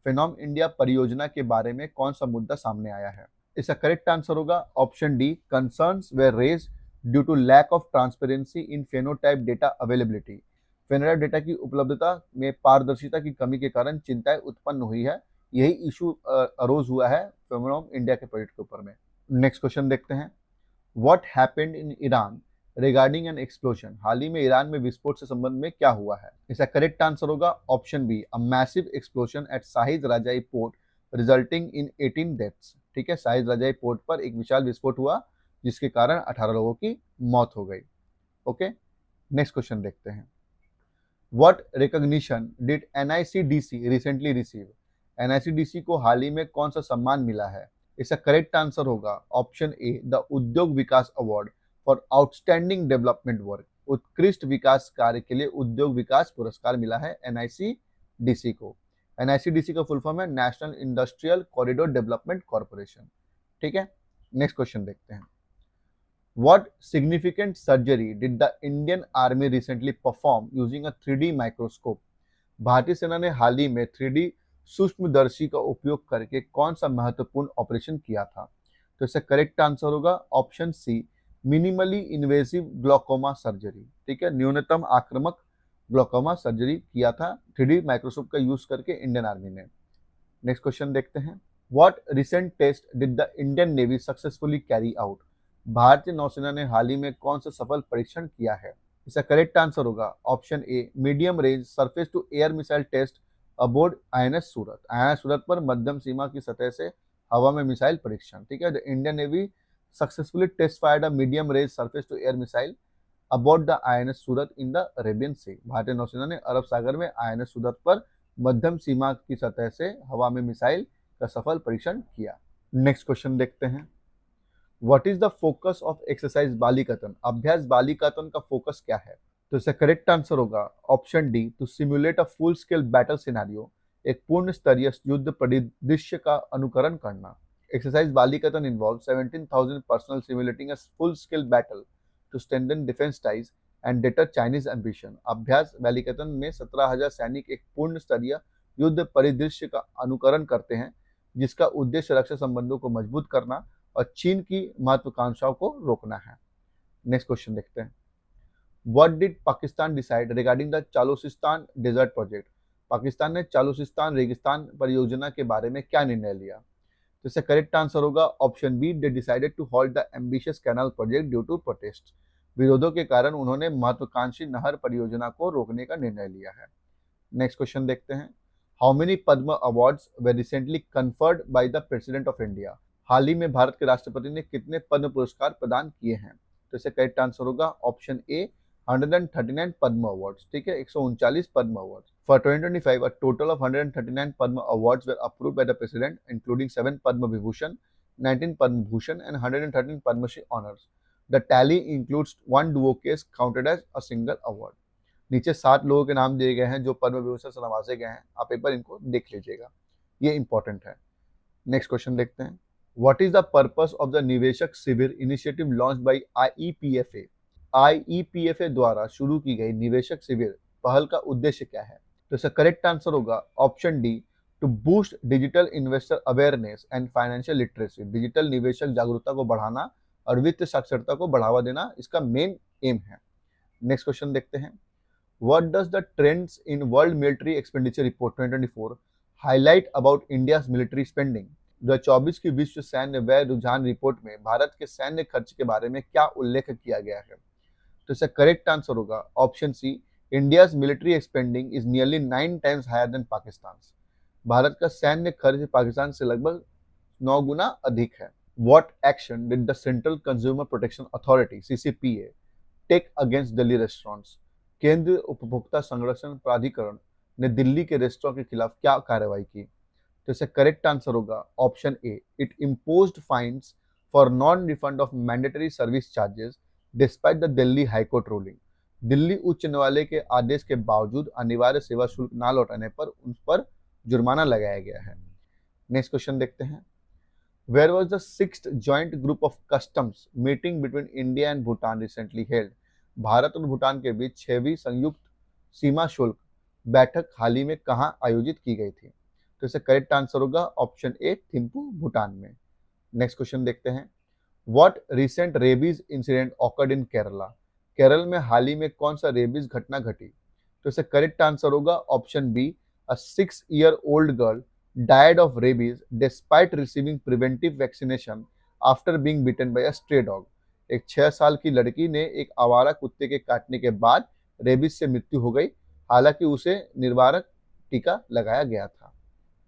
Phenome India परियोजना के बारे में कौन सा मुद्दा सामने आया है? इसका करेक्ट आंसर होगा option D, concerns were raised due to lack of transparency in phenotype data availability. Phenotype data की उपलब्धता में पारदर्शिता की कमी के कारण चिंताएं उत्पन्न हुई है, यही इशू अरोज हुआ है फिनोम इंडिया के प्रोजेक्ट के ऊपर में। नेक्स्ट क्वेश्चन देखते हैं। What happened in Iran regarding an explosion, हाल ही में ईरान में विस्फोट से संबंध में क्या हुआ है? इसका करेक्ट आंसर होगा option B, a massive explosion at Shahid Rajaee port resulting in 18 deaths. ठीक है, शाहिद रजाई पोर्ट पर एक विशाल विस्फोट हुआ जिसके कारण 18 लोगों की मौत हो गई। ओके, नेक्स्ट क्वेश्चन देखते हैं। What recognition did NICDC recently receive? NICDC को हाल ही में कौन सा सम्मान मिला है? इसका करेक्ट आंसर होगा option A, the Udyog Vikas award for outstanding development work. उत्कृष्ट विकास कार्य के लिए उद्योग विकास पुरस्कार मिला है एनआईसीडीसी को। एनआईसीडीसी का फुल फॉर्म है national industrial corridor development corporation. ठीक है, नेक्स्ट क्वेश्चन देखते हैं। What significant surgery did the Indian Army recently perform using a 3D microscope? भारतीय सेना ने हाल ही में 3D सूक्ष्मदर्शी का उपयोग करके कौन सा महत्वपूर्ण ऑपरेशन किया था? तो इसका करेक्ट आंसर होगा option C, minimally invasive glaucoma surgery. ठीक है, न्यूनतम आक्रामक ग्लोकोमा सर्जरी किया था 3D माइक्रोस्कोप का यूज करके इंडियन आर्मी ने। नेक्स्ट क्वेश्चन देखते हैं। What recent test did the Indian navy successfully carry out? भारतीय नौसेना ने हाल ही में कौन सा सफल परीक्षण किया है? इसका करेक्ट आंसर होगा option A, medium range surface to air missile test aboard INS Surat. INS Surat पर मध्यम सीमा की सतह से हवा में मिसाइल परीक्षण। ठीक है, the Indian navy successfully test fired a medium range surface to air missile aboard the INS Surat in the Arabian sea. भारतीय नौसेना ने अरब सागर में आईएनएस सूरत पर मध्यम सीमा की सतह से हवा में मिसाइल का सफल परीक्षण किया। नेक्स्ट क्वेश्चन देखते हैं। What is the focus of exercise Balikatan? अभ्यास बालिकातन का फोकस क्या है? तो इसका करेक्ट आंसर होगा option D, to simulate a full scale battle scenario. एक पूर्ण स्तरीय युद्ध परिदृश्य का अनुकरण करना। Exercise Balikatan involve 17,000 personnel simulating a full scale battle to strengthen defence ties and deter Chinese ambition. अभ्यास बालिकातन में 17,000 सैनिक एक पूर्ण स्तरीय युद्ध परिदृश्य का अनुकरण करते हैं जिसका उद्देश्य रक्षा संबंधों को मजबूत करना और चीन की महत्वाकांक्षाओं को रोकना है। नेक्स्ट क्वेश्चन देखते हैं। What did Pakistan decide regarding the Cholistan desert project? Pakistan ने चालूसिस्तान रेगिस्तान परियोजना के बारे में क्या निर्णय लिया? तो इसका करेक्ट आंसर होगा option B, they decided to halt the ambitious canal project due to protest. विरोधों के कारण उन्होंने महत्वाकांक्षी नहर परियोजना को रोकने का निर्णय लिया है। नेक्स्ट क्वेश्चन देखते हैं। How many Padma awards were recently conferred by the president of India? हाल ही में भारत के राष्ट्रपति ने कितने पद्म पुरस्कार प्रदान किए हैं? तो इसका करेक्ट आंसर होगा ऑप्शन ए, 139 पद्म अवार्ड्स। ठीक है, 139 पद्म awards. For 2025 a total of 139 Padma awards were approved by the president, including 7 Padma Vibhushan, 19 Padma Bhushan and 113 Padma Shri honors. The tally includes one duo case counted as a single award. नीचे 7 लोगों के नाम दिए गए हैं जो पद्म विभूषण से नवाजे गए हैं। आप एक बार इनको देख लीजिएगा, ये इंपॉर्टेंट है। नेक्स्ट क्वेश्चन देखते हैं। What is the purpose of the निवेशक शिविर initiative launched by IEPFA? IEPFA द्वारा शुरू की गई निवेशक शिविर पहल का उद्देश्य क्या है? तो इसका करेक्ट आंसर होगा option D, to boost digital investor awareness and financial literacy. Digital निवेशक जागरूकता को बढ़ाना और वित्त साक्षरता को बढ़ावा देना इसका मेन एम है। नेक्स्ट क्वेश्चन देखते हैं। What does the trends in World Military Expenditure Report 2024 highlight about India's military spending? 2024 की विश्व सैन्य व्यय रुझान रिपोर्ट में भारत के सैन्य खर्च के बारे में क्या उल्लेख किया गया है? तो इसका करेक्ट आंसर होगा option C, India's military expending is nearly 9 times higher than Pakistan. भारत का सैन्य खर्च पाकिस्तान से लगभग 9 गुना अधिक है। What action did the Central Consumer Protection Authority (CCPA) take against Delhi restaurants? केंद्रीय उपभोक्ता संरक्षण प्राधिकरण ने दिल्ली के रेस्टोरेंट के खिलाफ क्या कार्रवाई की? तो इसका करेक्ट आंसर होगा option A, it imposed fines for non refund of mandatory service charges despite the Delhi high court ruling. Delhi उच्च न्यायालय के आदेश के बावजूद अनिवार्य सेवा शुल्क न लौटाने पर उन पर जुर्माना लगाया गया है। नेक्स्ट क्वेश्चन देखते हैं। Where was the 6th joint group of customs meeting between India and Bhutan recently held? भारत और भूटान के बीच 6वीं संयुक्त सीमा शुल्क बैठक हाल ही में कहां आयोजित की गई थी? तो इसका करेक्ट आंसर होगा ऑप्शन ए, थिम्पू भूटान में। नेक्स्ट क्वेश्चन देखते हैं। What recent rabies incident occurred in Kerala? Kerala में हाल ही में कौन सा रेबीज घटना घटी? तो इसका करेक्ट आंसर होगा option B, a 6-year-old girl died of rabies despite receiving preventive vaccination after being bitten by a stray dog. एक 6 साल की लड़की ने एक आवारा कुत्ते के काटने के बाद रेबीज से मृत्यु हो गई, हालांकि उसे निवारक टीका लगाया गया था।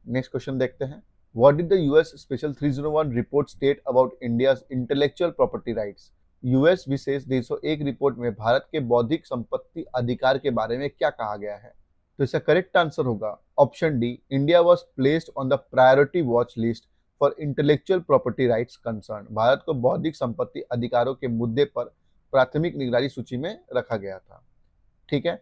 नेक्स्ट क्वेश्चन देखते हैं। What did the US special 301 report state about India's intellectual property rights? US विशेष 301 रिपोर्ट में भारत के बौद्धिक संपत्ति अधिकार के बारे में क्या कहा गया है? तो इसका करेक्ट आंसर होगा option D, India was placed on the priority watch list for intellectual property rights concern. Bharat को बौद्धिक संपत्ति अधिकारों के मुद्दे पर प्राथमिक निगरानी सूची में रखा गया था। ठीक है,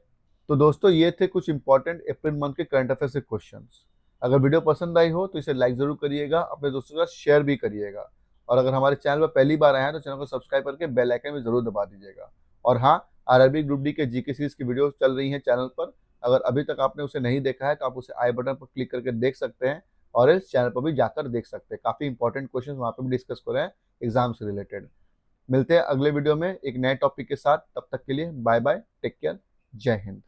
तो दोस्तों ये थे कुछ इंपॉर्टेंट अप्रैल मंथ के करंट अफेयर्स के क्वेश्चंस। अगर वीडियो पसंद आई हो तो इसे लाइक जरूर करिएगा, अपने दोस्तों के साथ शेयर भी करिएगा, और अगर हमारे चैनल पर पहली बार आए हैं तो चैनल को सब्सक्राइब करके बेल आइकन में जरूर दबा दीजिएगा। और हाँ, आरआरबी ग्रुप डी के जीके सीरीज की वीडियो चल रही है चैनल पर, अगर अभी तक आपने उसे नहीं देखा है तो आप उसे आई बटन पर क्लिक करके देख सकते हैं, और इस चैनल पर भी जाकर देख सकते हैं। काफी इंपॉर्टेंट क्वेश्चन वहाँ पे भी डिस्कस हो रहे हैं एग्जाम से रिलेटेड। मिलते हैं अगले वीडियो में एक नए टॉपिक के साथ, तब तक के लिए बाय बाय, टेक केयर, जय हिंद।